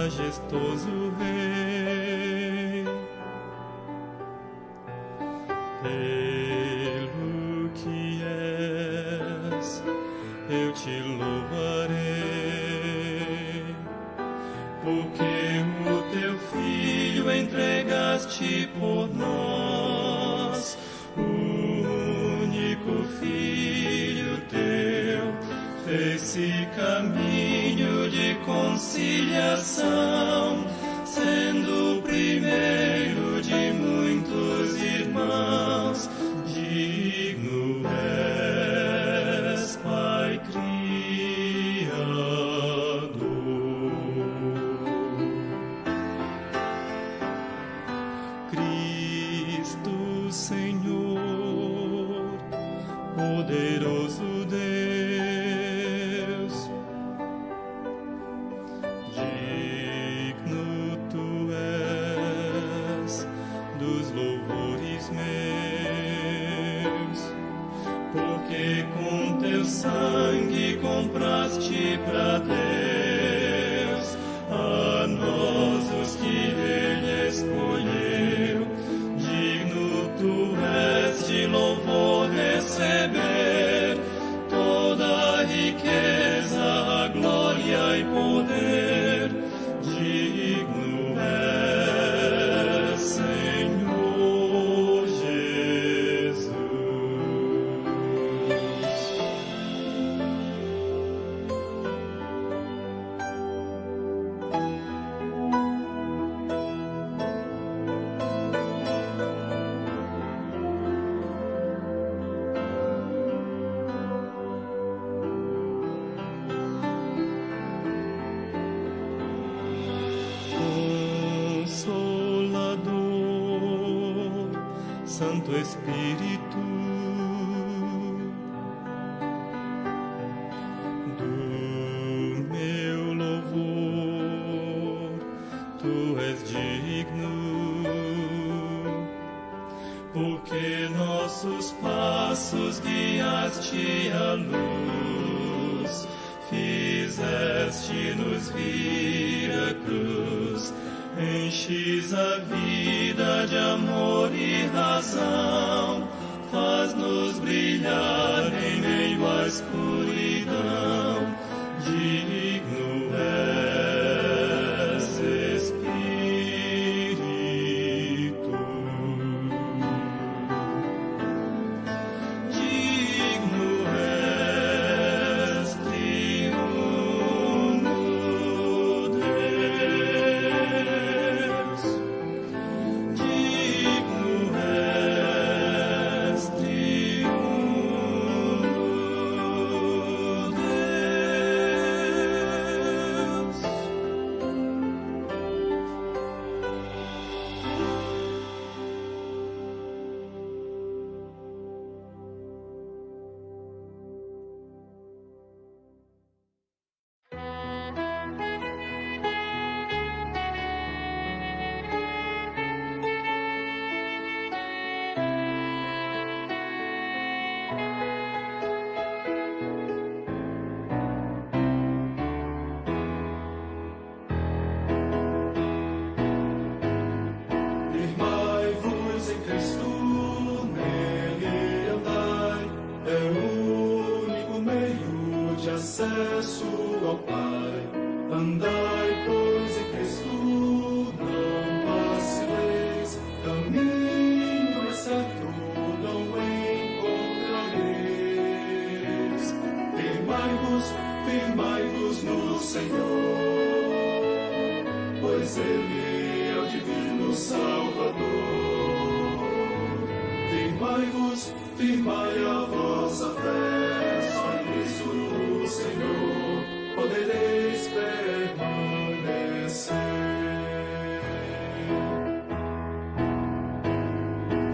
majestoso Rei, pelo que és, eu te louvarei, porque o teu Filho entregaste por nós, o único Filho teu, fez-se caminho de conciliação, sendo o primeiro de muitos irmãos. Digno és, Pai Criador. Cristo Senhor, poderoso Deus, digno tu és dos louvores meus, porque com teu sangue compraste pra Deus a nós os que Ele escolheu. Digno tu és de louvor receber toda a riqueza, a glória e poder. Digno és, Senhor Jesus. Consolador, Santo Espírito, do meu louvor, tu és digno, porque nossos passos guiaste à luz, fizeste-nos vir a cruz, enches a vida de amor e razão, faz-nos brilhar em meio à escuridão. Digno és, Espírito. Digno és, triuno Deus. Digno és, triuno Deus. Firmai-vos em Cristo, nele andai, é o único meio de acesso ao Pai. Andai, pois, em Cristo, não vacileis, caminho mais certo não encontrareis. Firmai-vos no Senhor, pois Ele é o divino Salvador. Firmai a vossa fé, só em Cristo o Senhor podereis permanecer.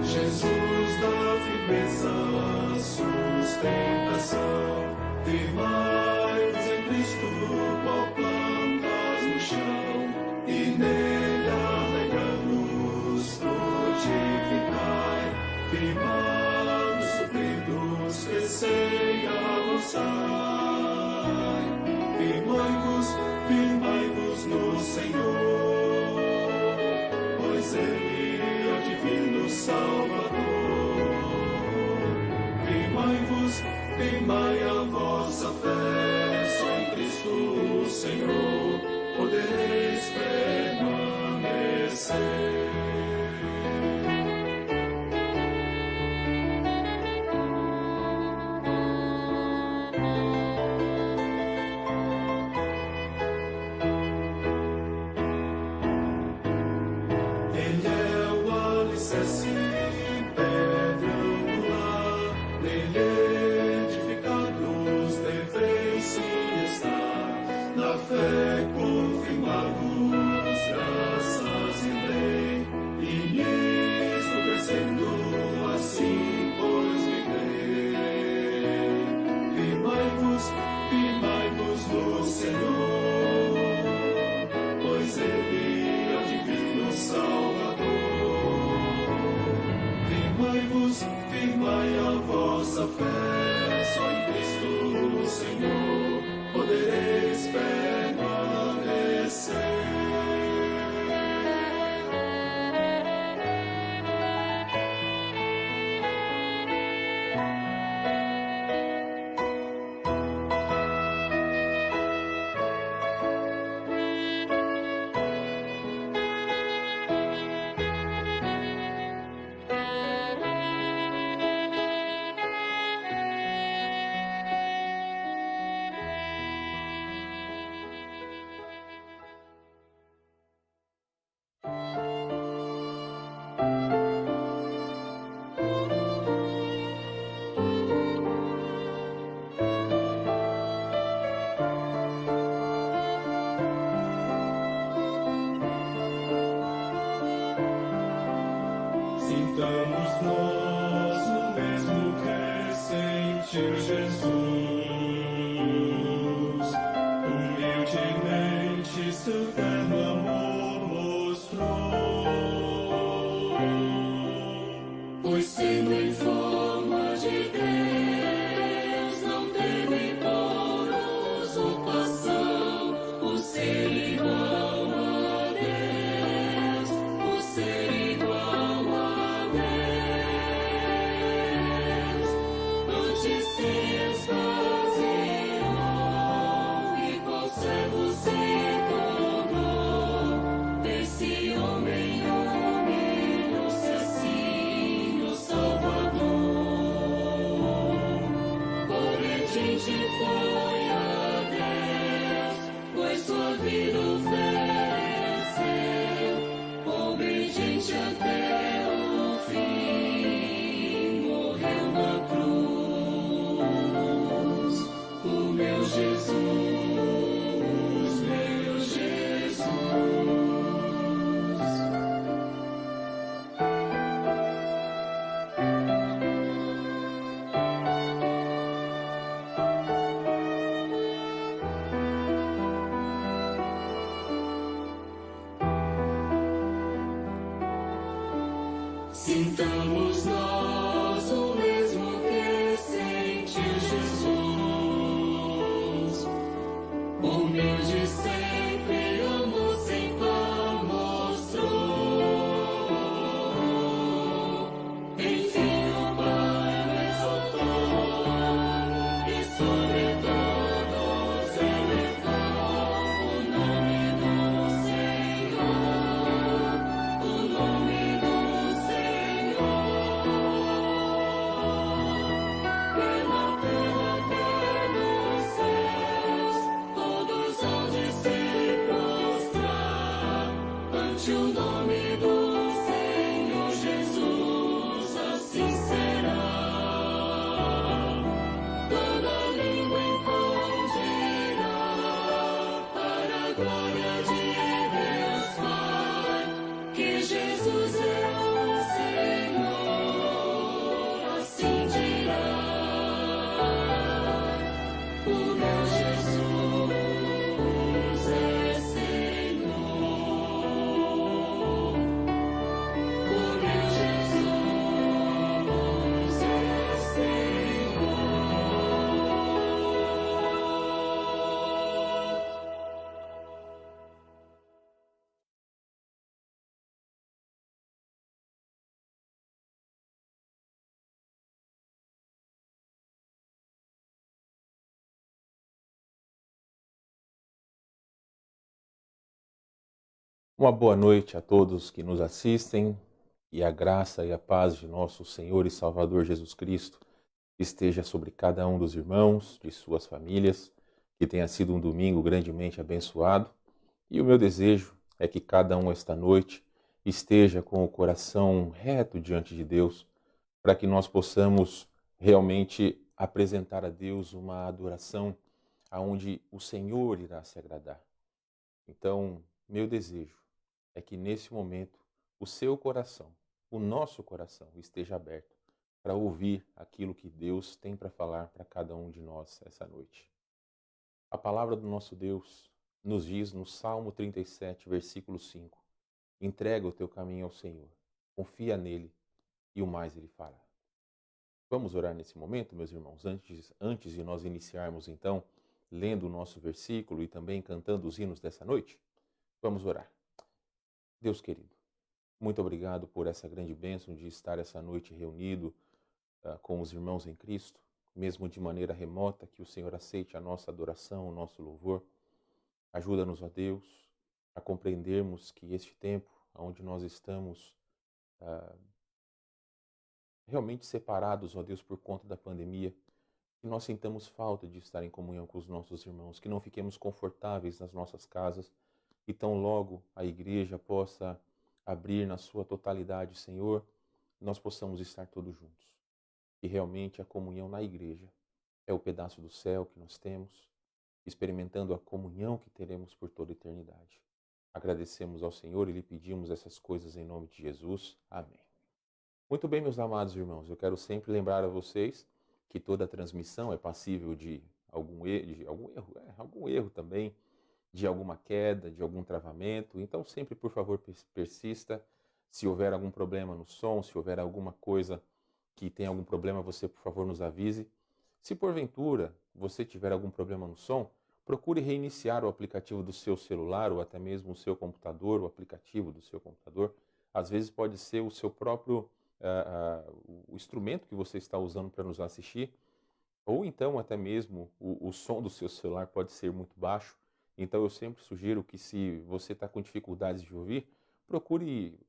Jesus dá firmeza, sustentação. Firmai-vos em Cristo, qual plantas no chão, e nele alegra-nos, frutificai. Firmados, supridos, crescei, avançai. Firmai-vos pela fé confirmados, graças em lei, e nisso crescendo, assim pois vivei. Firmai-vos no Senhor, pois Ele é o divino Salvador. Firmai a vossa fé, só em Cristo Senhor podereis permanecer. Sintamos nós o mesmo que sentiu Jesus. Humildemente seu terno amor mostrou. Pois sendo em forma de Deus, não teve por usurpação o ser igual a Deus, o ser igual a Deus. Antes se esvaziou e por servo se tornou. Desse homem humilhou-se assim o Salvador. Obediente foi a Deus, pois sua vida ofereceu. Obediente até o fim, morreu na cruz. O meu Jesus, meu Jesus. Sintamos nós o mesmo que sentiu Jesus. Humilde sempre, amor sem par mostrou. Enfim o Pai o exaltou e sobre todos elevou o nome do Senhor, o nome do Senhor. Pela terra, pelos céus, todos hão de se prostrar ante o nome do Senhor Jesus, assim será. Toda língua então dirá para a glória de Deus Pai, que Jesus é o Senhor, assim dirá. O meu Jesus é Senhor. O meu Jesus é Senhor. Uma boa noite a todos que nos assistem e a graça e a paz de nosso Senhor e Salvador Jesus Cristo esteja sobre cada um dos irmãos, de suas famílias, que tenha sido um domingo grandemente abençoado. E o meu desejo é que cada um esta noite esteja com o coração reto diante de Deus, para que nós possamos realmente apresentar a Deus uma adoração aonde o Senhor irá se agradar. Então, meu desejo é que nesse momento o seu coração, o nosso coração esteja aberto para ouvir aquilo que Deus tem para falar para cada um de nós essa noite. A palavra do nosso Deus nos diz no Salmo 37, versículo 5, entrega o teu caminho ao Senhor, confia nele e o mais ele fará. Vamos orar nesse momento, meus irmãos, antes de nós iniciarmos então, lendo o nosso versículo e também cantando os hinos dessa noite? Vamos orar. Deus querido, muito obrigado por essa grande bênção de estar essa noite reunido com os irmãos em Cristo, mesmo de maneira remota, que o Senhor aceite a nossa adoração, o nosso louvor. Ajuda-nos, ó Deus, a compreendermos que este tempo onde nós estamos realmente separados, ó Deus, por conta da pandemia, que nós sintamos falta de estar em comunhão com os nossos irmãos, que não fiquemos confortáveis nas nossas casas e tão logo a igreja possa abrir na sua totalidade, Senhor, nós possamos estar todos juntos. E realmente a comunhão na igreja é o pedaço do céu que nós temos, experimentando a comunhão que teremos por toda a eternidade. Agradecemos ao Senhor e lhe pedimos essas coisas em nome de Jesus. Amém. Muito bem, meus amados irmãos, eu quero sempre lembrar a vocês que toda transmissão é passível de algum erro também, de alguma queda, de algum travamento. Então sempre, por favor, persista. Se houver algum problema no som, se houver alguma coisa que tem algum problema, você, por favor, nos avise. Se porventura você tiver algum problema no som, procure reiniciar o aplicativo do seu celular ou até mesmo o seu computador, o aplicativo do seu computador. Às vezes pode ser o seu próprio o instrumento que você está usando para nos assistir, ou então até mesmo o som do seu celular pode ser muito baixo. Então eu sempre sugiro que, se você está com dificuldades de ouvir, procure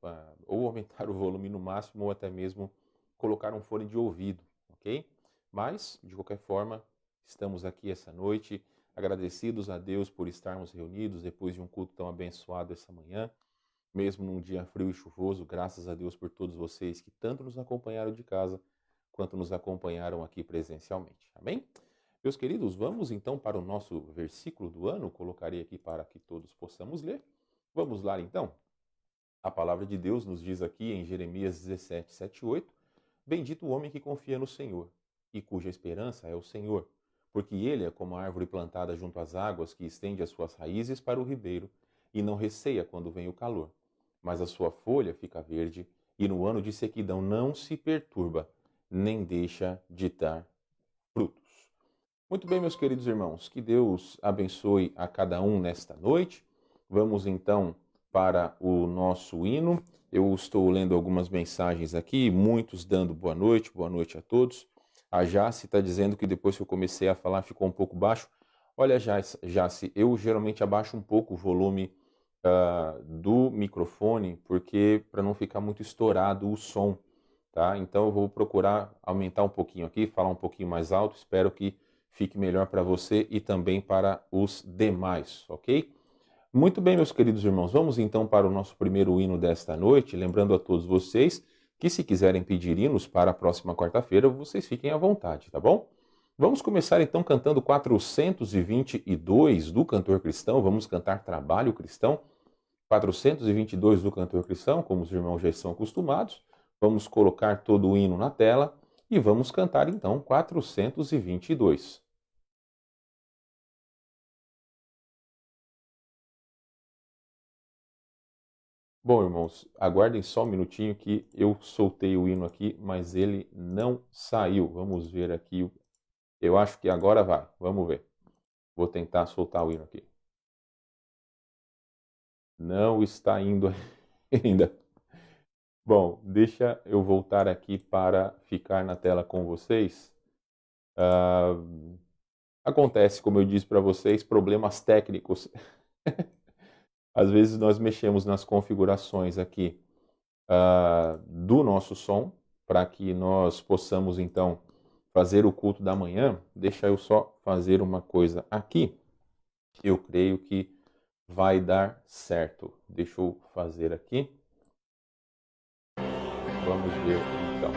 ou aumentar o volume no máximo ou até mesmo colocar um fone de ouvido, ok? Mas, de qualquer forma, estamos aqui essa noite, agradecidos a Deus por estarmos reunidos depois de um culto tão abençoado essa manhã, mesmo num dia frio e chuvoso. Graças a Deus por todos vocês que tanto nos acompanharam de casa, quanto nos acompanharam aqui presencialmente. Amém? Meus queridos, vamos então para o nosso versículo do ano. Colocarei aqui para que todos possamos ler. Vamos lá então. A palavra de Deus nos diz aqui em Jeremias 17, 7 e 8, bendito o homem que confia no Senhor, e cuja esperança é o Senhor, porque ele é como a árvore plantada junto às águas, que estende as suas raízes para o ribeiro, e não receia quando vem o calor. Mas a sua folha fica verde, e no ano de sequidão não se perturba, nem deixa de dar frutos. Muito bem, meus queridos irmãos, que Deus abençoe a cada um nesta noite. Vamos então para o nosso hino. Eu estou lendo algumas mensagens aqui, muitos dando boa noite a todos. A Jace está dizendo que depois que eu comecei a falar ficou um pouco baixo. Olha, Jace, eu geralmente abaixo um pouco o volume do microfone, porque para não ficar muito estourado o som, tá? Então eu vou procurar aumentar um pouquinho aqui, falar um pouquinho mais alto. Espero que fique melhor para você e também para os demais, ok? Muito bem, meus queridos irmãos, vamos então para o nosso primeiro hino desta noite, lembrando a todos vocês que, se quiserem pedir hinos para a próxima quarta-feira, vocês fiquem à vontade, tá bom? Vamos começar então cantando 422 do Cantor Cristão. Vamos cantar Trabalho Cristão, 422 do Cantor Cristão, como os irmãos já estão acostumados. Vamos colocar todo o hino na tela e vamos cantar então 422. Bom, irmãos, aguardem só um minutinho que eu soltei o hino aqui, mas ele não saiu. Vamos ver aqui. Eu acho que agora vai. Vamos ver. Vou tentar soltar o hino aqui. Não está indo ainda. Bom, deixa eu voltar aqui para ficar na tela com vocês. Acontece, como eu disse para vocês, problemas técnicos. Às vezes nós mexemos nas configurações aqui do nosso som, para que nós possamos então fazer o culto da manhã. Deixa eu só fazer uma coisa aqui. Eu creio que vai dar certo. Deixa eu fazer aqui. Vamos ver então.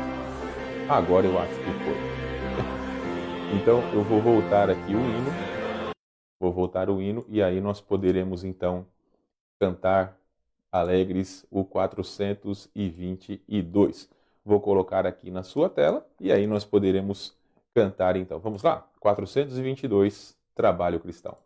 Agora eu acho que foi. Então eu vou voltar aqui o hino Vou voltar o hino e aí nós poderemos então cantar alegres o 422. Vou colocar aqui na sua tela e aí nós poderemos cantar então. Vamos lá? 422, Trabalho Cristão.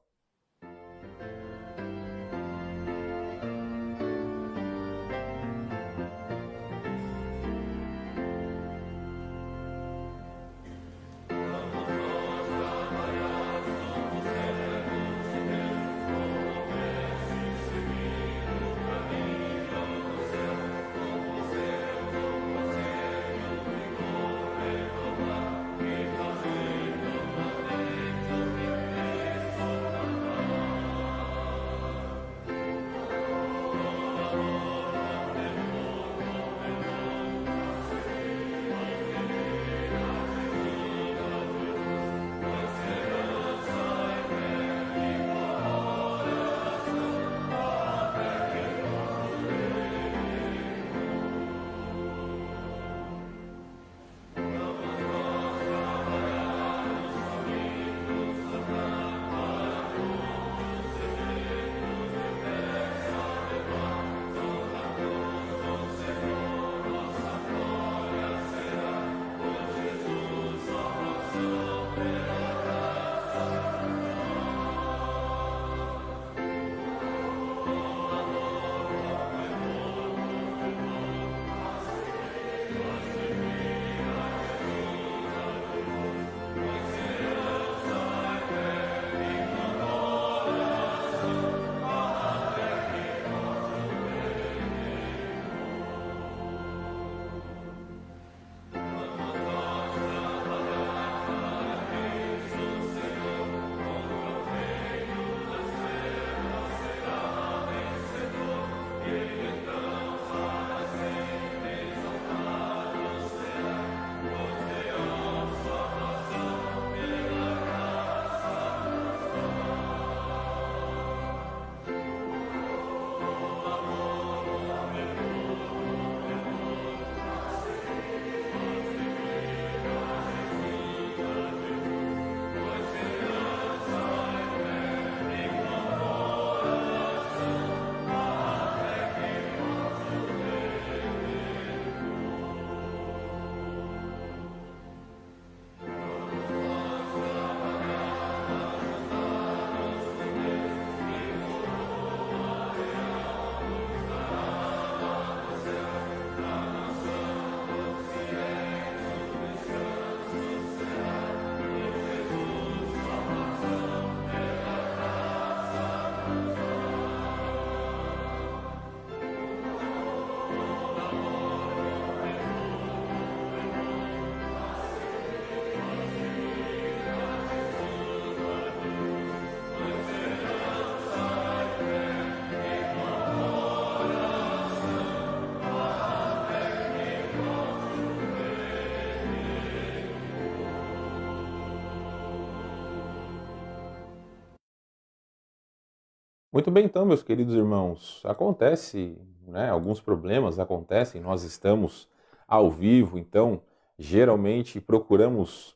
Muito bem, então, meus queridos irmãos, acontece, né, alguns problemas acontecem, nós estamos ao vivo, então, geralmente procuramos,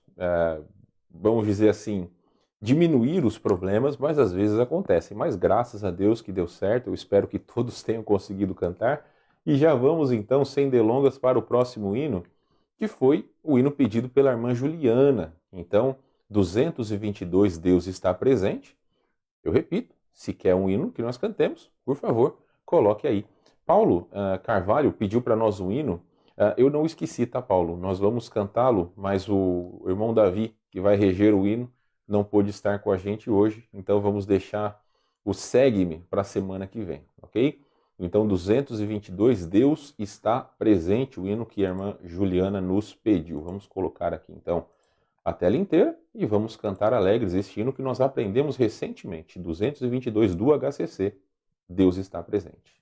vamos dizer assim, diminuir os problemas, mas às vezes acontecem. Mas graças a Deus que deu certo, eu espero que todos tenham conseguido cantar. E já vamos, então, sem delongas, para o próximo hino, que foi o hino pedido pela irmã Juliana. Então, 222, Deus está presente. Eu repito, se quer um hino que nós cantemos, por favor, coloque aí. Paulo Carvalho pediu para nós um hino. Eu não esqueci, tá, Paulo? Nós vamos cantá-lo, mas o irmão Davi, que vai reger o hino, não pôde estar com a gente hoje, então vamos deixar o segue-me para a semana que vem, ok? Então, 222, Deus está presente, o hino que a irmã Juliana nos pediu. Vamos colocar aqui, então, a tela inteira e vamos cantar alegres este hino que nós aprendemos recentemente, 222 do HCC, Deus está presente.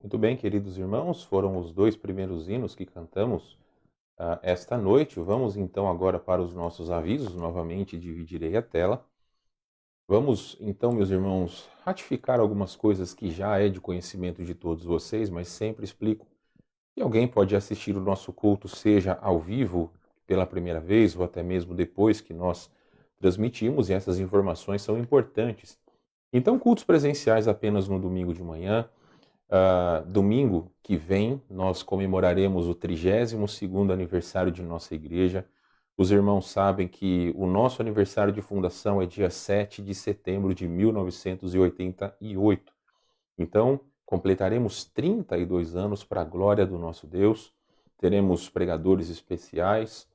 Muito bem, queridos irmãos, foram os 2 primeiros hinos que cantamos esta noite. Vamos então agora para os nossos avisos. Novamente dividirei a tela. Vamos então, meus irmãos, ratificar algumas coisas que já é de conhecimento de todos vocês, mas sempre explico. E alguém pode assistir o nosso culto, seja ao vivo pela primeira vez ou até mesmo depois que nós transmitimos, e essas informações são importantes. Então, cultos presenciais apenas no domingo de manhã. Domingo que vem nós comemoraremos o 32º aniversário de nossa igreja. Os irmãos sabem que o nosso aniversário de fundação é dia 7 de setembro de 1988. Então, completaremos 32 anos para a glória do nosso Deus. Teremos pregadores especiais,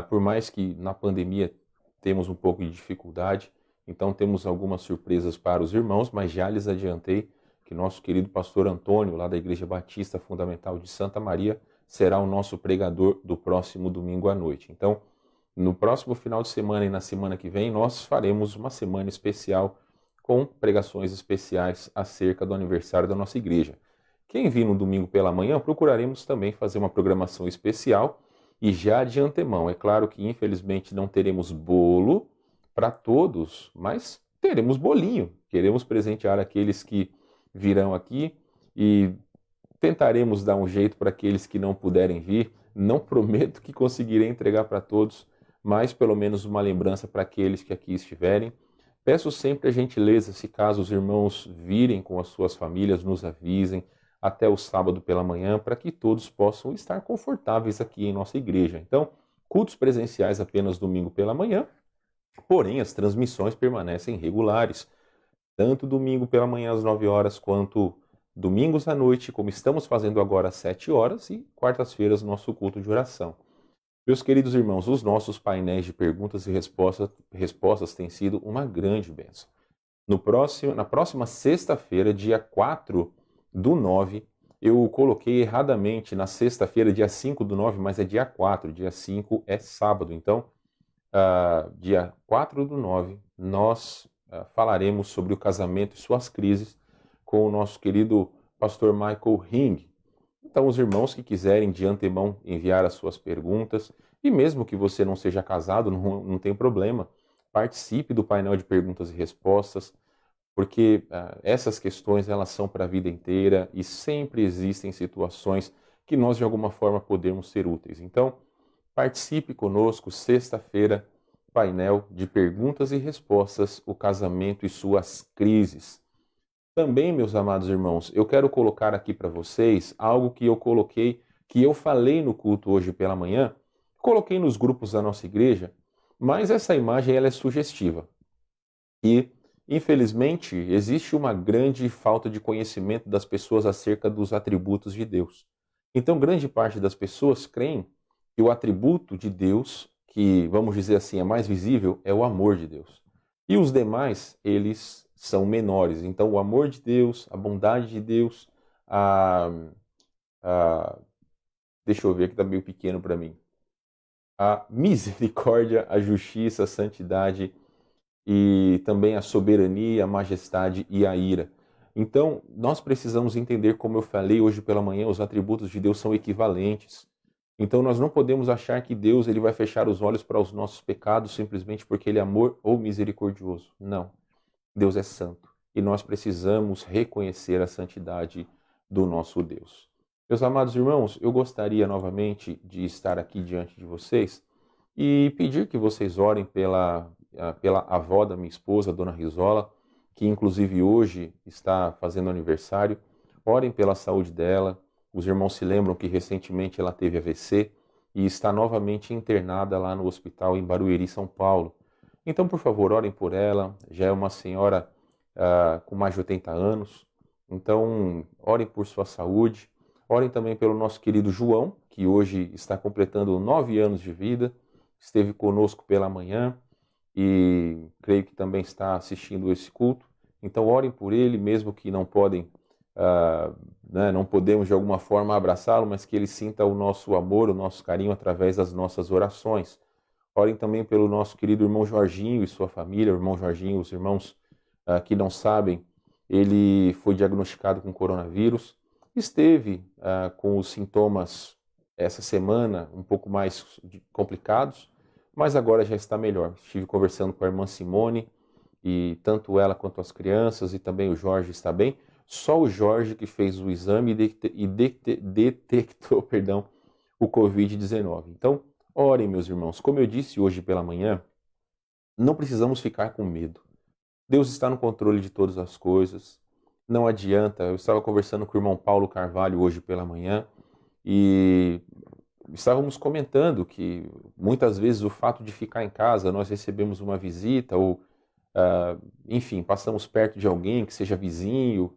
por mais que na pandemia temos um pouco de dificuldade, então temos algumas surpresas para os irmãos, mas já lhes adiantei que nosso querido pastor Antônio, lá da Igreja Batista Fundamental de Santa Maria, será o nosso pregador do próximo domingo à noite. Então, no próximo final de semana e na semana que vem, nós faremos uma semana especial com pregações especiais acerca do aniversário da nossa igreja. Quem vir no domingo pela manhã, procuraremos também fazer uma programação especial e já de antemão. É claro que, infelizmente, não teremos bolo para todos, mas teremos bolinho. Queremos presentear aqueles que virão aqui e tentaremos dar um jeito para aqueles que não puderem vir. Não prometo que conseguirei entregar para todos, mas pelo menos uma lembrança para aqueles que aqui estiverem. Peço sempre a gentileza, se caso os irmãos virem com as suas famílias, nos avisem até o sábado pela manhã, para que todos possam estar confortáveis aqui em nossa igreja. Então, cultos presenciais apenas domingo pela manhã, porém as transmissões permanecem regulares, tanto domingo pela manhã às 9 horas, quanto domingos à noite, como estamos fazendo agora às 7 horas, e quartas-feiras nosso culto de oração. Meus queridos irmãos, os nossos painéis de perguntas e respostas têm sido uma grande bênção. Na próxima sexta-feira, dia 4/9, eu coloquei erradamente na sexta-feira, dia 5/9, mas é dia 4, dia 5 é sábado. Então, dia 4/9, nós falaremos sobre o casamento e suas crises com o nosso querido pastor Michael Hing. Então, os irmãos que quiserem de antemão enviar as suas perguntas, e mesmo que você não seja casado, não tem problema, participe do painel de perguntas e respostas, porque essas questões elas são para a vida inteira e sempre existem situações que nós de alguma forma podemos ser úteis. Então, participe conosco sexta-feira, painel de perguntas e respostas, o casamento e suas crises. Também, meus amados irmãos, eu quero colocar aqui para vocês algo que eu falei no culto hoje pela manhã, coloquei nos grupos da nossa igreja, mas essa imagem ela é sugestiva. E, infelizmente, existe uma grande falta de conhecimento das pessoas acerca dos atributos de Deus. Então, grande parte das pessoas creem que o atributo de Deus, que, vamos dizer assim, é mais visível, é o amor de Deus. E os demais, eles são menores. Então, o amor de Deus, a bondade de Deus, deixa eu ver que está meio pequeno para mim. A misericórdia, a justiça, a santidade e também a soberania, a majestade e a ira. Então, nós precisamos entender, como eu falei hoje pela manhã, os atributos de Deus são equivalentes. Então, nós não podemos achar que Deus ele vai fechar os olhos para os nossos pecados simplesmente porque Ele é amor ou misericordioso. Não. Deus é santo e nós precisamos reconhecer a santidade do nosso Deus. Meus amados irmãos, eu gostaria novamente de estar aqui diante de vocês e pedir que vocês orem pela avó da minha esposa, Dona Risola, que inclusive hoje está fazendo aniversário. Orem pela saúde dela. Os irmãos se lembram que recentemente ela teve AVC e está novamente internada lá no hospital em Barueri, São Paulo. Então, por favor, orem por ela. Já é uma senhora com mais de 80 anos. Então, orem por sua saúde. Orem também pelo nosso querido João, que hoje está completando 9 anos de vida. Esteve conosco pela manhã e creio que também está assistindo esse culto. Então, orem por ele, mesmo que não não podemos de alguma forma abraçá-lo, mas que ele sinta o nosso amor, o nosso carinho através das nossas orações. Orem também pelo nosso querido irmão Jorginho e sua família. O irmão Jorginho, os irmãos que não sabem, ele foi diagnosticado com coronavírus esteve com os sintomas essa semana um pouco mais complicados, mas agora já está melhor. Estive conversando com a irmã Simone e tanto ela quanto as crianças e também o Jorge está bem. Só o Jorge que fez o exame e detectou, perdão, o Covid-19. Então, orem, meus irmãos. Como eu disse hoje pela manhã, não precisamos ficar com medo. Deus está no controle de todas as coisas. Não adianta. Eu estava conversando com o irmão Paulo Carvalho hoje pela manhã e estávamos comentando que muitas vezes o fato de ficar em casa, nós recebemos uma visita ou, enfim, passamos perto de alguém que seja vizinho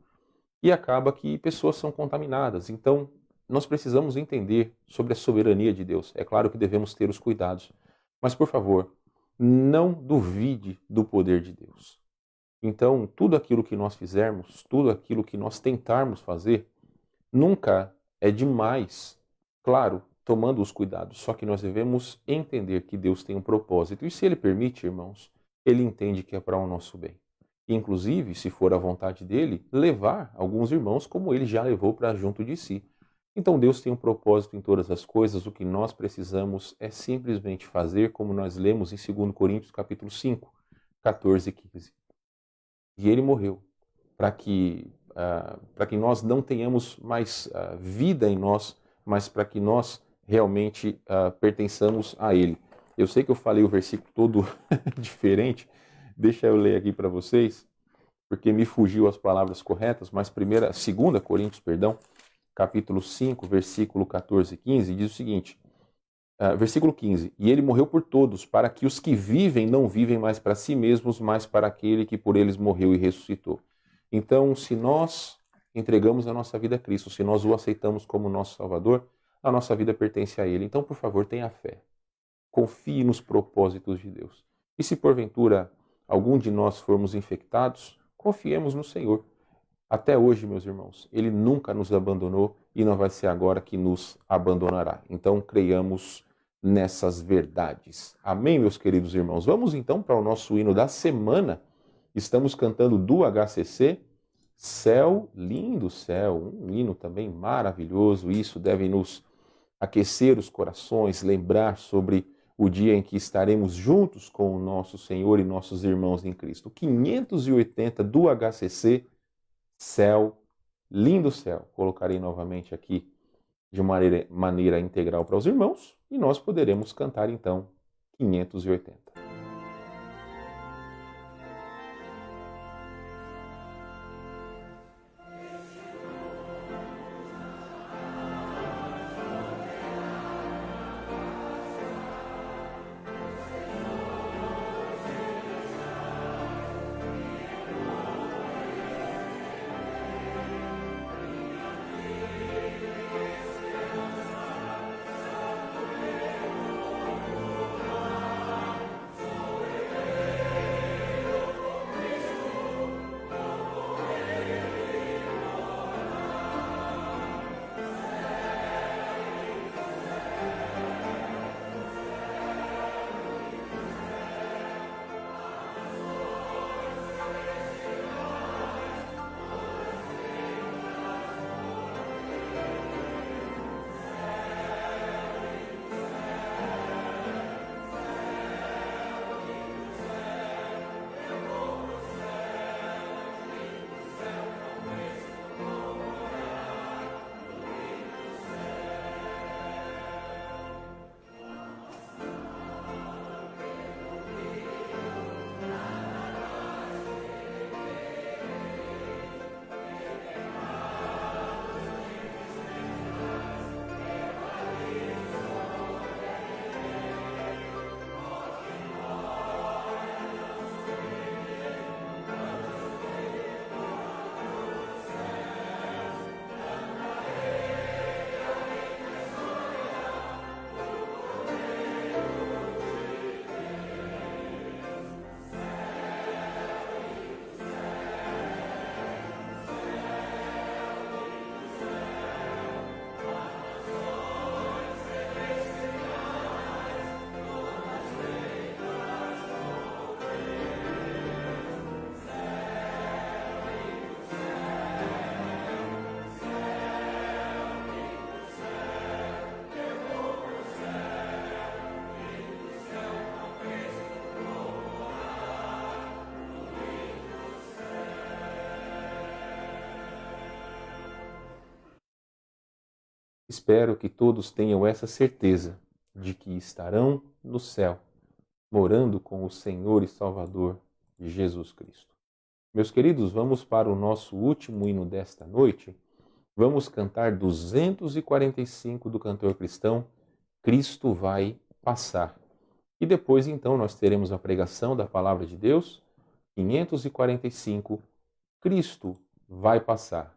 e acaba que pessoas são contaminadas. Então, nós precisamos entender sobre a soberania de Deus. É claro que devemos ter os cuidados, mas, por favor, não duvide do poder de Deus. Então, tudo aquilo que nós fizermos, tudo aquilo que nós tentarmos fazer, nunca é demais, claro, tomando os cuidados, só que nós devemos entender que Deus tem um propósito, e se Ele permite, irmãos, Ele entende que é para o nosso bem. Inclusive, se for a vontade dEle, levar alguns irmãos como Ele já levou para junto de si. Então Deus tem um propósito em todas as coisas, o que nós precisamos é simplesmente fazer como nós lemos em 2 Coríntios capítulo 5, 14 e 15. E Ele morreu para que nós não tenhamos mais vida em nós, mas para que nós realmente pertençamos a Ele. Eu sei que eu falei o versículo todo diferente, deixa eu ler aqui para vocês, porque me fugiu as palavras corretas, mas 2 Coríntios, capítulo 5, versículo 14 e 15, diz o seguinte, versículo 15, e Ele morreu por todos, para que os que vivem não vivem mais para si mesmos, mas para aquele que por eles morreu e ressuscitou. Então, se nós entregamos a nossa vida a Cristo, se nós o aceitamos como nosso Salvador, a nossa vida pertence a Ele. Então, por favor, tenha fé. Confie nos propósitos de Deus. E se porventura algum de nós formos infectados, confiemos no Senhor. Até hoje, meus irmãos, Ele nunca nos abandonou e não vai ser agora que nos abandonará. Então, creiamos nessas verdades. Amém, meus queridos irmãos? Vamos então para o nosso hino da semana. Estamos cantando do HCC, Céu, Lindo Céu, um hino também maravilhoso. Isso deve nos aquecer os corações, lembrar sobre o dia em que estaremos juntos com o nosso Senhor e nossos irmãos em Cristo. 580 do HCC, Céu, Lindo Céu. Colocarei novamente aqui de maneira integral para os irmãos e nós poderemos cantar então 580. Espero que todos tenham essa certeza de que estarão no céu, morando com o Senhor e Salvador Jesus Cristo. Meus queridos, vamos para o nosso último hino desta noite. Vamos cantar 245 do cantor cristão, Cristo vai passar. E depois, então, nós teremos a pregação da Palavra de Deus, 545, Cristo vai passar.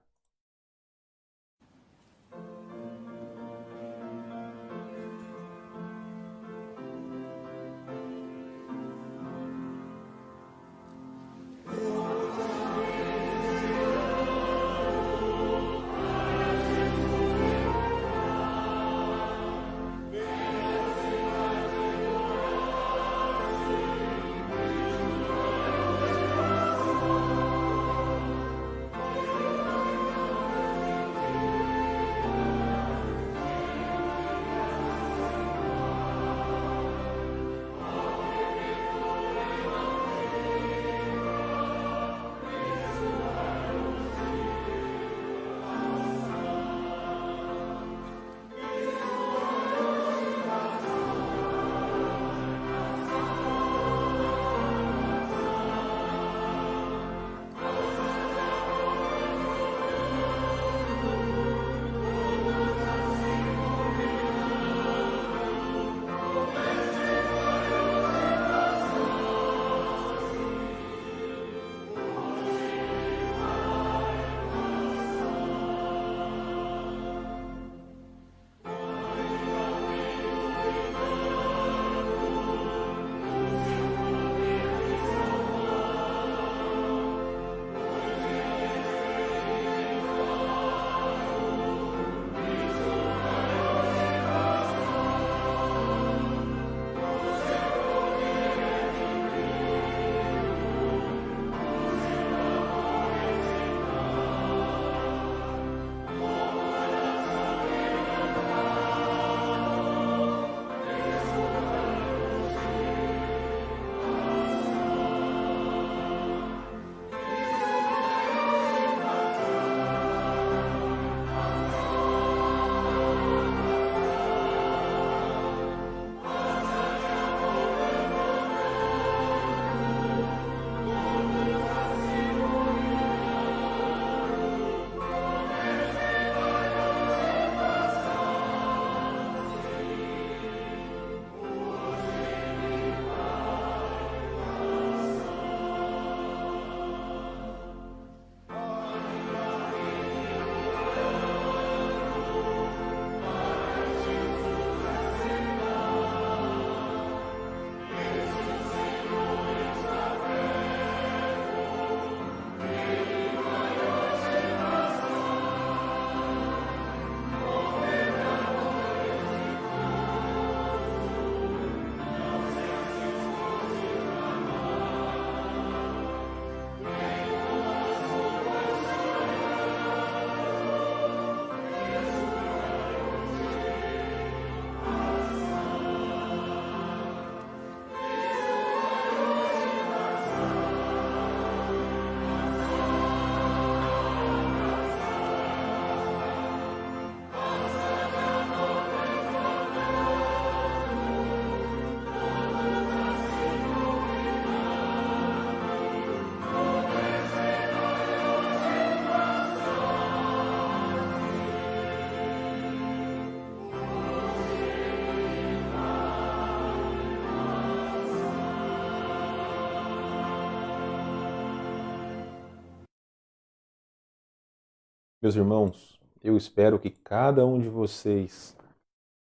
Meus irmãos, eu espero que cada um de vocês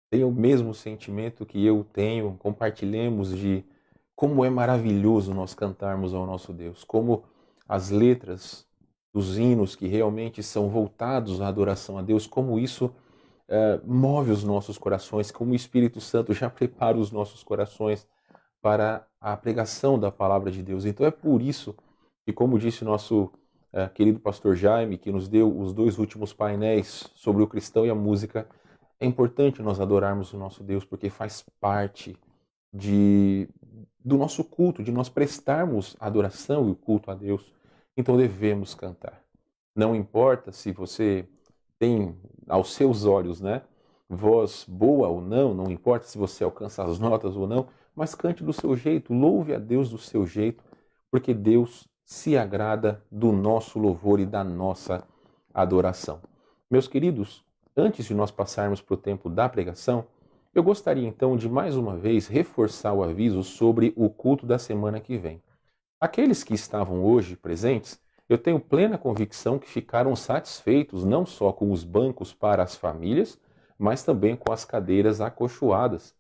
tenha o mesmo sentimento que eu tenho, compartilhemos de como é maravilhoso nós cantarmos ao nosso Deus, como as letras dos hinos que realmente são voltados à adoração a Deus, como isso move os nossos corações, como o Espírito Santo já prepara os nossos corações para a pregação da palavra de Deus. Então é por isso que, como disse o nosso querido pastor Jaime, que nos deu os 2 últimos painéis sobre o cristão e a música, é importante nós adorarmos o nosso Deus, porque faz parte do nosso culto, de nós prestarmos a adoração e o culto a Deus. Então devemos cantar. Não importa se você tem aos seus olhos, voz boa ou não, não importa se você alcança as notas ou não, mas cante do seu jeito, louve a Deus do seu jeito, porque Deus se agrada do nosso louvor e da nossa adoração. Meus queridos, antes de nós passarmos para o tempo da pregação, eu gostaria então de mais uma vez reforçar o aviso sobre o culto da semana que vem. Aqueles que estavam hoje presentes, eu tenho plena convicção que ficaram satisfeitos não só com os bancos para as famílias, mas também com as cadeiras acolchoadas.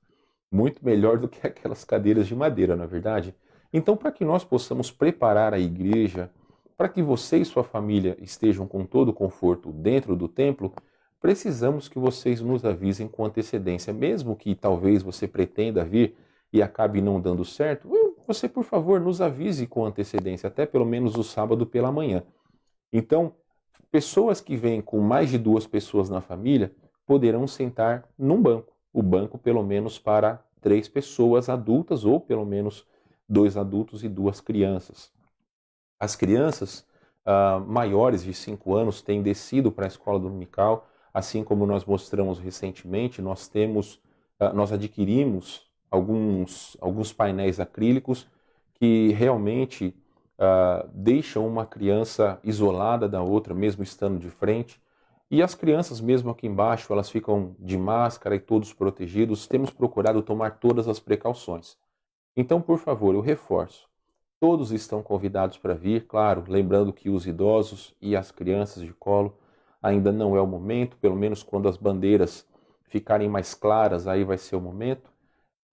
Muito melhor do que aquelas cadeiras de madeira, não é verdade? Então, para que nós possamos preparar a igreja, para que você e sua família estejam com todo o conforto dentro do templo, precisamos que vocês nos avisem com antecedência, mesmo que talvez você pretenda vir e acabe não dando certo, você, por favor, nos avise com antecedência, até pelo menos o sábado pela manhã. Então, pessoas que vêm com mais de 2 pessoas na família poderão sentar num banco. O banco, pelo menos, para 3 pessoas adultas, ou pelo menos 2 adultos e 2 crianças. As crianças maiores de 5 anos têm descido para a escola dominical, assim como nós mostramos recentemente, nós adquirimos alguns painéis acrílicos que realmente deixam uma criança isolada da outra, mesmo estando de frente. E as crianças, mesmo aqui embaixo, elas ficam de máscara e todos protegidos. Temos procurado tomar todas as precauções. Então, por favor, eu reforço. Todos estão convidados para vir, claro, lembrando que os idosos e as crianças de colo ainda não é o momento, pelo menos quando as bandeiras ficarem mais claras, aí vai ser o momento.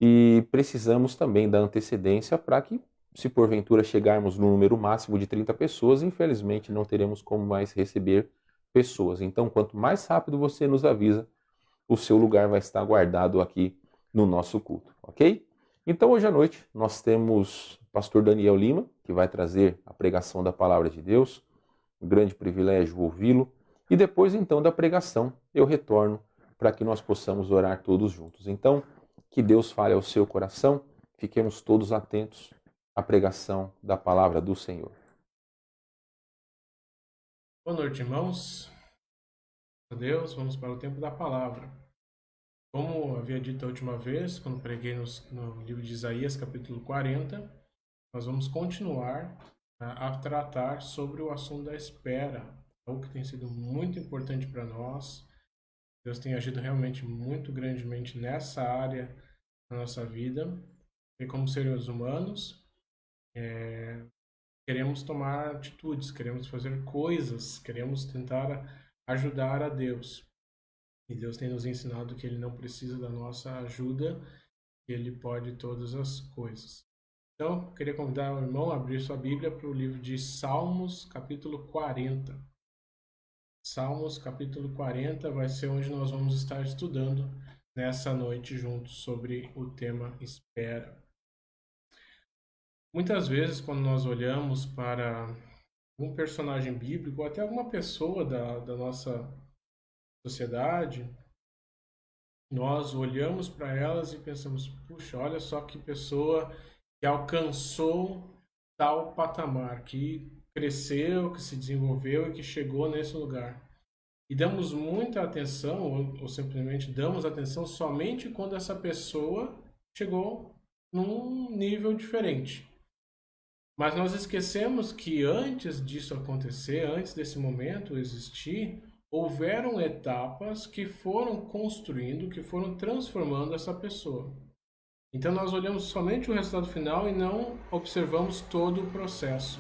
E precisamos também da antecedência para que, se porventura chegarmos no número máximo de 30 pessoas, infelizmente não teremos como mais receber pessoas. Então, quanto mais rápido você nos avisa, o seu lugar vai estar guardado aqui no nosso culto, ok? Então, hoje à noite, nós temos o pastor Daniel Lima, que vai trazer a pregação da Palavra de Deus. Um grande privilégio ouvi-lo. E depois, então, da pregação, eu retorno para que nós possamos orar todos juntos. Então, que Deus fale ao seu coração, fiquemos todos atentos à pregação da Palavra do Senhor. Boa noite, irmãos. Deus, vamos para o tempo da palavra. Como havia dito a última vez, quando preguei no livro de Isaías, capítulo 40, nós vamos continuar a tratar sobre o assunto da espera, algo que tem sido muito importante para nós. Deus tem agido realmente muito grandemente nessa área da nossa vida. E como seres humanos, queremos tomar atitudes, queremos fazer coisas, queremos tentar ajudar a Deus. E Deus tem nos ensinado que Ele não precisa da nossa ajuda, que Ele pode todas as coisas. Então, queria convidar o irmão a abrir sua Bíblia para o livro de Salmos, capítulo 40. Salmos, capítulo 40, vai ser onde nós vamos estar estudando nessa noite juntos sobre o tema espera. Muitas vezes, quando nós olhamos para um personagem bíblico, ou até alguma pessoa da nossa sociedade, nós olhamos para elas e pensamos, puxa, olha só que pessoa que alcançou tal patamar, que cresceu, que se desenvolveu e que chegou nesse lugar. E damos muita atenção, ou simplesmente damos atenção somente quando essa pessoa chegou num nível diferente. Mas nós esquecemos que antes disso acontecer, antes desse momento existir, houveram etapas que foram construindo, que foram transformando essa pessoa. Então nós olhamos somente o resultado final e não observamos todo o processo.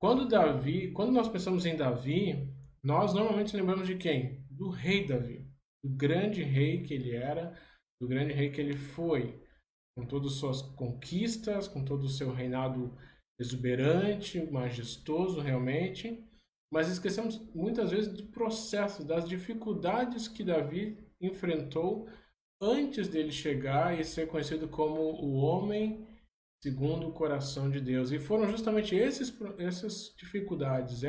Quando nós pensamos em Davi, nós normalmente lembramos de quem? Do rei Davi, do grande rei que ele era, do grande rei que ele foi, com todas as suas conquistas, com todo o seu reinado exuberante, majestoso realmente, mas esquecemos muitas vezes do processo, das dificuldades que Davi enfrentou antes dele chegar e ser conhecido como o homem segundo o coração de Deus. E foram justamente essas dificuldades,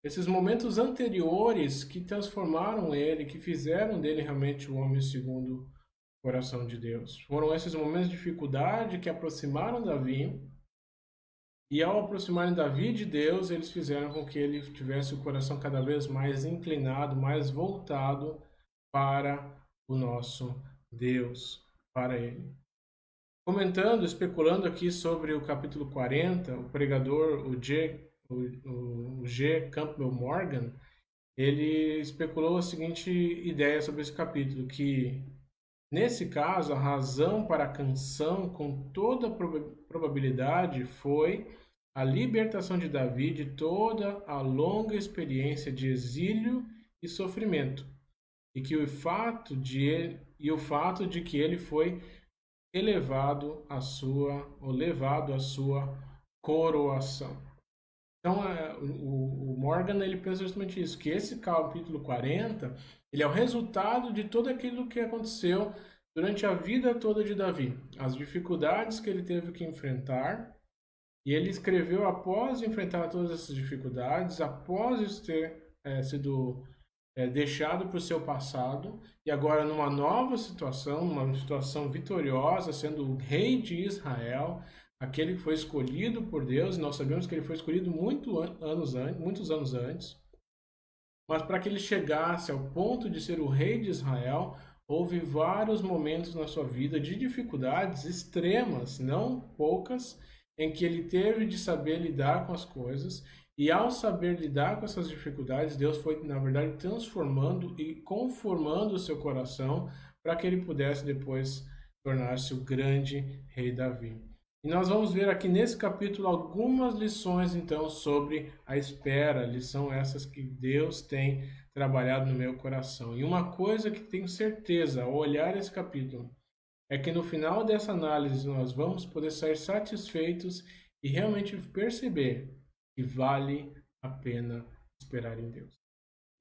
esses momentos anteriores que transformaram ele, que fizeram dele realmente o homem segundo o coração de Deus. Foram esses momentos de dificuldade que aproximaram Davi, e ao aproximarem Davi de Deus, eles fizeram com que ele tivesse o coração cada vez mais inclinado, mais voltado para o nosso Deus, para Ele. Comentando, especulando aqui sobre o capítulo 40, o pregador, o G. Campbell Morgan, ele especulou a seguinte ideia sobre esse capítulo, que nesse caso a razão para a canção, com toda probabilidade, foi a libertação de Davi de toda a longa experiência de exílio e sofrimento, e que o fato de que ele foi levado à sua coroação. Então, o Morgan ele pensa justamente isso, que esse capítulo 40 ele é o resultado de tudo aquilo que aconteceu durante a vida toda de Davi, as dificuldades que ele teve que enfrentar, e ele escreveu após enfrentar todas essas dificuldades, após isso ter sido deixado para o seu passado, e agora numa nova situação, numa situação vitoriosa, sendo o rei de Israel, aquele que foi escolhido por Deus. Nós sabemos que ele foi escolhido muitos anos antes, mas para que ele chegasse ao ponto de ser o rei de Israel, houve vários momentos na sua vida de dificuldades extremas, não poucas, em que ele teve de saber lidar com as coisas. E ao saber lidar com essas dificuldades, Deus foi, na verdade, transformando e conformando o seu coração para que ele pudesse depois tornar-se o grande rei Davi. E nós vamos ver aqui nesse capítulo algumas lições, então, sobre a espera. Lição essas que Deus tem trabalhado no meu coração. E uma coisa que tenho certeza, ao olhar esse capítulo, é que no final dessa análise nós vamos poder sair satisfeitos e realmente perceber que vale a pena esperar em Deus.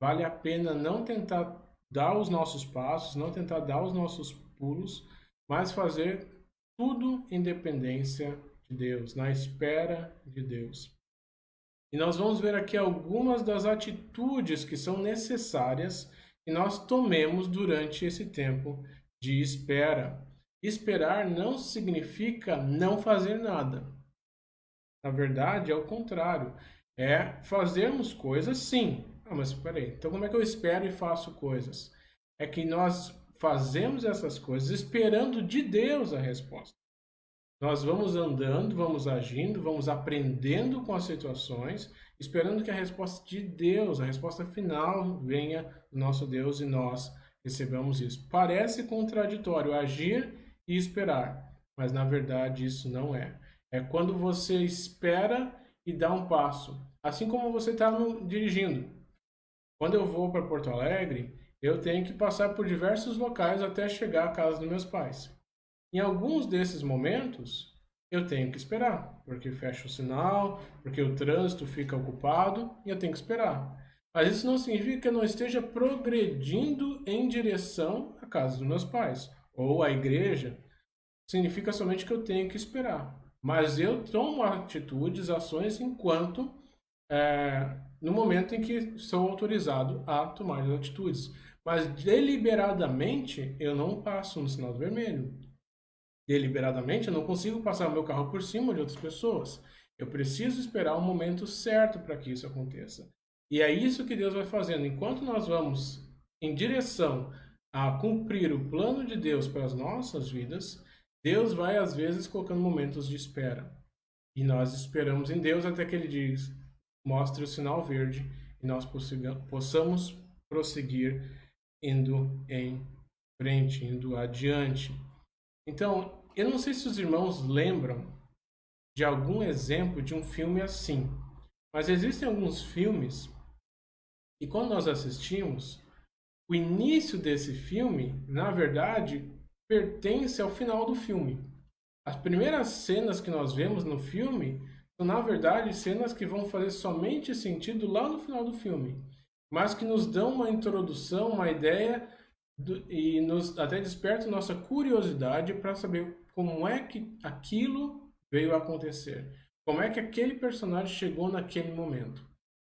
Vale a pena não tentar dar os nossos passos, não tentar dar os nossos pulos, mas fazer tudo em dependência de Deus, na espera de Deus. E nós vamos ver aqui algumas das atitudes que são necessárias que nós tomemos durante esse tempo de espera. Esperar não significa não fazer nada. Na verdade, é o contrário. É fazermos coisas, sim. Mas peraí, então como é que eu espero e faço coisas? É que nós fazemos essas coisas esperando de Deus a resposta. Nós vamos andando, vamos agindo, vamos aprendendo com as situações, esperando que a resposta de Deus, a resposta final, venha do nosso Deus e nós recebamos isso. Parece contraditório agir e esperar, mas na verdade isso não é. É quando você espera e dá um passo. Assim como você está dirigindo. Quando eu vou para Porto Alegre, eu tenho que passar por diversos locais até chegar à casa dos meus pais. Em alguns desses momentos, eu tenho que esperar, porque fecha o sinal, porque o trânsito fica ocupado e eu tenho que esperar. Mas isso não significa que eu não esteja progredindo em direção à casa dos meus pais ou à igreja. Significa somente que eu tenho que esperar. Mas eu tomo atitudes, ações, enquanto no momento em que sou autorizado a tomar as atitudes. Mas deliberadamente eu não passo no sinal vermelho. Deliberadamente eu não consigo passar o meu carro por cima de outras pessoas. Eu preciso esperar o momento certo para que isso aconteça. E é isso que Deus vai fazendo. Enquanto nós vamos em direção a cumprir o plano de Deus para as nossas vidas, Deus vai, às vezes, colocando momentos de espera. E nós esperamos em Deus até que Ele diz, mostre o sinal verde e nós possamos prosseguir indo em frente, indo adiante. Então, eu não sei se os irmãos lembram de algum exemplo de um filme assim, mas existem alguns filmes e quando nós assistimos, o início desse filme, na verdade, pertence ao final do filme. As primeiras cenas que nós vemos no filme são, na verdade, cenas que vão fazer somente sentido lá no final do filme, mas que nos dão uma introdução, uma ideia e nos até desperta nossa curiosidade para saber como é que aquilo veio a acontecer, como é que aquele personagem chegou naquele momento.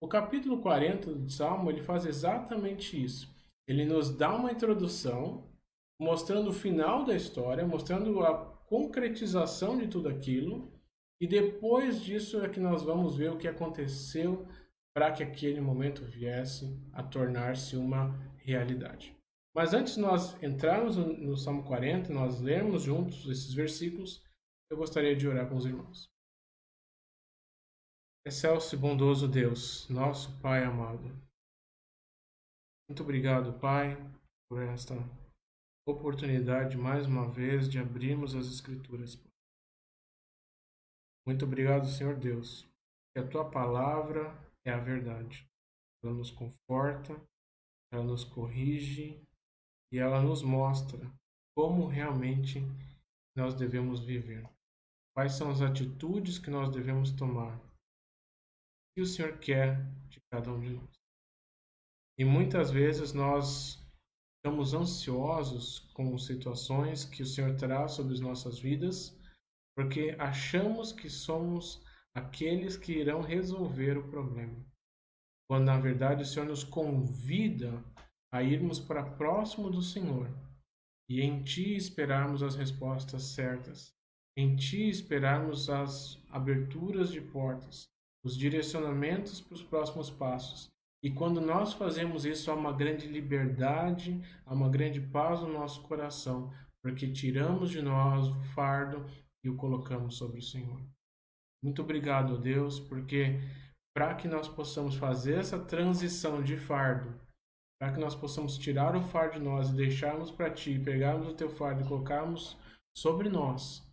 O capítulo 40 do Salmo, ele faz exatamente isso. Ele nos dá uma introdução, mostrando o final da história, mostrando a concretização de tudo aquilo, e depois disso é que nós vamos ver o que aconteceu para que aquele momento viesse a tornar-se uma realidade. Mas antes de nós entrarmos no Salmo 40, nós lermos juntos esses versículos, eu gostaria de orar com os irmãos. Excelso e bondoso Deus, nosso Pai amado. Muito obrigado, Pai, por esta oportunidade, mais uma vez, de abrirmos as Escrituras. Muito obrigado, Senhor Deus, que a Tua palavra é a verdade. Ela nos conforta, ela nos corrige e ela nos mostra como realmente nós devemos viver. Quais são as atitudes que nós devemos tomar? O que o Senhor quer de cada um de nós? E muitas vezes nós ficamos ansiosos com situações que o Senhor traz sobre as nossas vidas, porque achamos que somos aqueles que irão resolver o problema. Quando na verdade o Senhor nos convida a irmos para próximo do Senhor e em Ti esperarmos as respostas certas, em Ti esperarmos as aberturas de portas, os direcionamentos para os próximos passos. E quando nós fazemos isso, há uma grande liberdade, há uma grande paz no nosso coração, porque tiramos de nós o fardo e o colocamos sobre o Senhor. Muito obrigado, ó Deus, porque para que nós possamos fazer essa transição de fardo, para que nós possamos tirar o fardo de nós e deixarmos para Ti, pegarmos o Teu fardo e colocarmos sobre nós,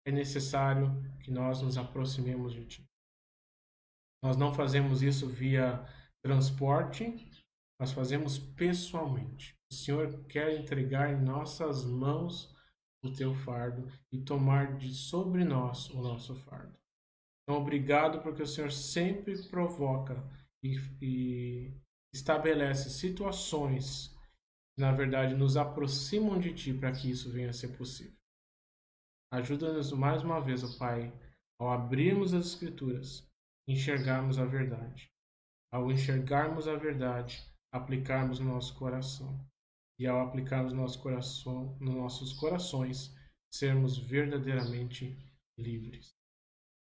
é necessário que nós nos aproximemos de Ti. Nós não fazemos isso via transporte, nós fazemos pessoalmente. O Senhor quer entregar em nossas mãos o Teu fardo e tomar de sobre nós o nosso fardo. Então, obrigado porque o Senhor sempre provoca e estabelece situações que, na verdade, nos aproximam de Ti para que isso venha a ser possível. Ajuda-nos mais uma vez, ó Pai, ao abrirmos as Escrituras, enxergarmos a verdade. Ao enxergarmos a verdade, aplicarmos no nosso coração. E ao aplicarmos no nosso coração, nos nossos corações, sermos verdadeiramente livres.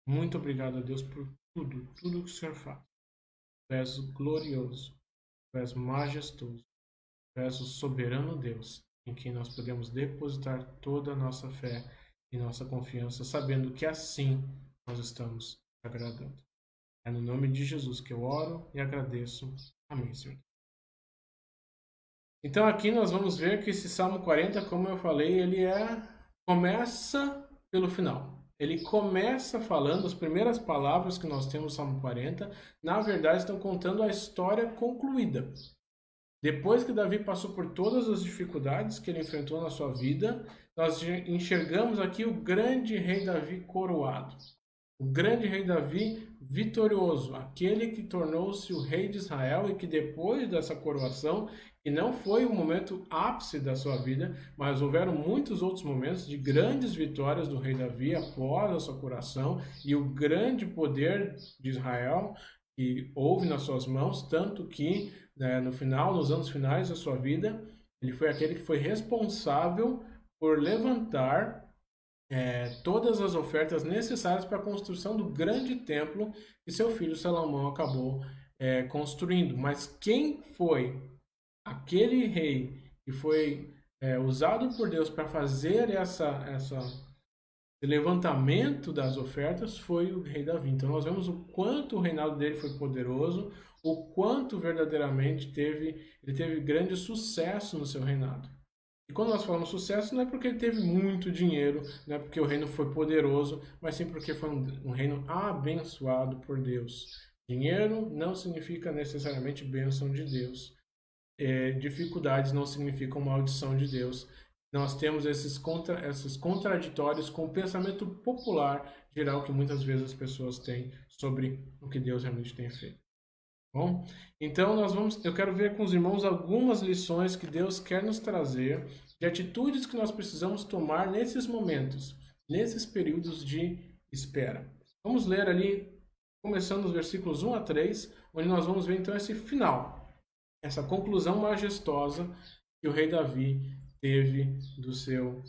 Muito obrigado a Deus por tudo que o Senhor faz. Tu és o glorioso, Tu és majestoso, Tu és o soberano Deus, em quem nós podemos depositar toda a nossa fé e nossa confiança, sabendo que assim nós estamos agradando. É no nome de Jesus que eu oro e agradeço. Amém, Senhor. Então aqui nós vamos ver que esse Salmo 40, como eu falei, ele começa pelo final. Ele começa falando, as primeiras palavras que nós temos no Salmo 40, na verdade estão contando a história concluída. Depois que Davi passou por todas as dificuldades que ele enfrentou na sua vida, nós enxergamos aqui o grande rei Davi coroado. O grande rei Davi vitorioso, aquele que tornou-se o rei de Israel e que depois dessa coroação, que não foi o momento ápice da sua vida, mas houveram muitos outros momentos de grandes vitórias do rei Davi após a sua coroação e o grande poder de Israel que houve nas suas mãos, tanto que nos anos finais da sua vida, ele foi aquele que foi responsável por levantar todas as ofertas necessárias para a construção do grande templo que seu filho Salomão acabou construindo. Mas quem foi aquele rei que foi usado por Deus para fazer esse levantamento das ofertas foi o rei Davi. Então nós vemos o quanto o reinado dele foi poderoso, o quanto verdadeiramente ele teve grande sucesso no seu reinado. E quando nós falamos sucesso, não é porque ele teve muito dinheiro, não é porque o reino foi poderoso, mas sim porque foi um reino abençoado por Deus. Dinheiro não significa necessariamente bênção de Deus. Dificuldades não significam maldição de Deus. Nós temos esses contraditórios com o pensamento popular geral que muitas vezes as pessoas têm sobre o que Deus realmente tem feito. Bom, então eu quero ver com os irmãos algumas lições que Deus quer nos trazer, de atitudes que nós precisamos tomar nesses momentos, nesses períodos de espera. Vamos ler ali, começando os versículos 1 a 3, onde nós vamos ver então esse final, essa conclusão majestosa que o rei Davi teve do seu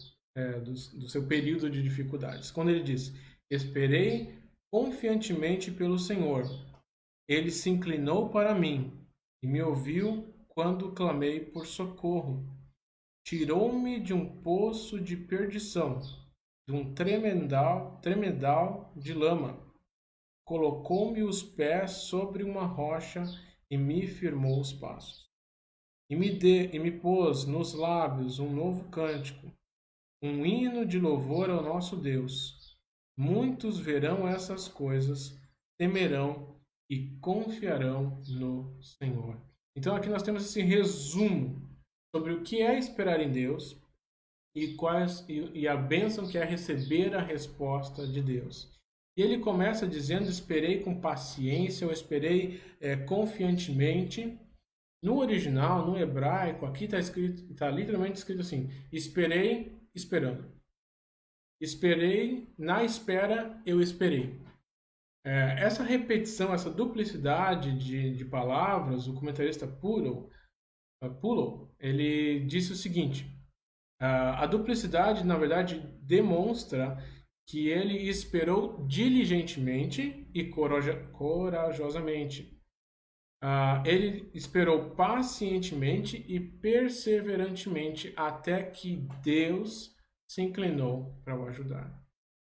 período de dificuldades. Quando ele diz, esperei confiantemente pelo Senhor, Ele se inclinou para mim e me ouviu quando clamei por socorro. Tirou-me de um poço de perdição, de um tremedal de lama. Colocou-me os pés sobre uma rocha e me firmou os passos. E me pôs nos lábios um novo cântico, um hino de louvor ao nosso Deus. Muitos verão essas coisas, temerão e confiarão no Senhor. Então aqui nós temos esse resumo sobre o que é esperar em Deus e a bênção que é receber a resposta de Deus. E ele começa dizendo: esperei com paciência, ou esperei confiantemente. No original, no hebraico, aqui está literalmente escrito assim: esperei esperando. Esperei, na espera eu esperei. Essa repetição, essa duplicidade de palavras, o comentarista Pulo, ele disse o seguinte: a duplicidade, na verdade, demonstra que ele esperou diligentemente e corajosamente. Ele esperou pacientemente e perseverantemente até que Deus se inclinou para o ajudar.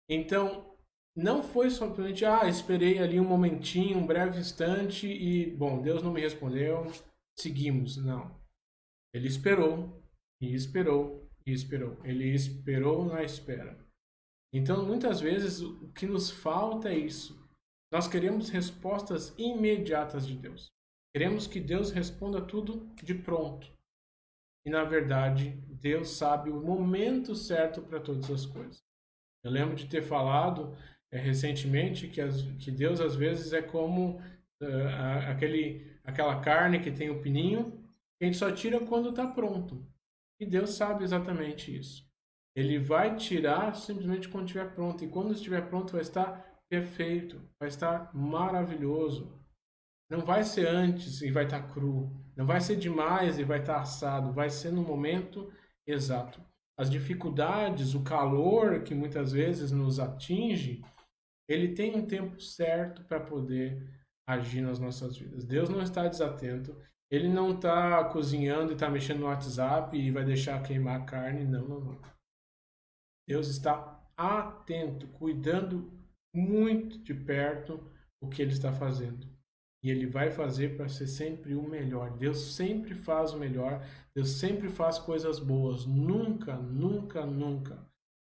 Então, não foi simplesmente, esperei ali um momentinho, um breve instante e, bom, Deus não me respondeu, seguimos. Não. Ele esperou e esperou e esperou. Ele esperou na espera. Então, muitas vezes, o que nos falta é isso. Nós queremos respostas imediatas de Deus. Queremos que Deus responda tudo de pronto. E, na verdade, Deus sabe o momento certo para todas as coisas. Eu lembro de ter falado recentemente que Deus, às vezes, é como aquela carne que tem o pininho, que a gente só tira quando está pronto. E Deus sabe exatamente isso. Ele vai tirar simplesmente quando estiver pronto. E quando estiver pronto vai estar perfeito, vai estar maravilhoso. Não vai ser antes e vai estar cru. Não vai ser demais e vai estar assado. Vai ser no momento exato. As dificuldades, o calor que muitas vezes nos atinge, ele tem um tempo certo para poder agir nas nossas vidas. Deus não está desatento. Ele não está cozinhando e está mexendo no WhatsApp e vai deixar queimar a carne. Não. Deus está atento, cuidando muito de perto o que ele está fazendo. E ele vai fazer para ser sempre o melhor. Deus sempre faz o melhor. Deus sempre faz coisas boas. Nunca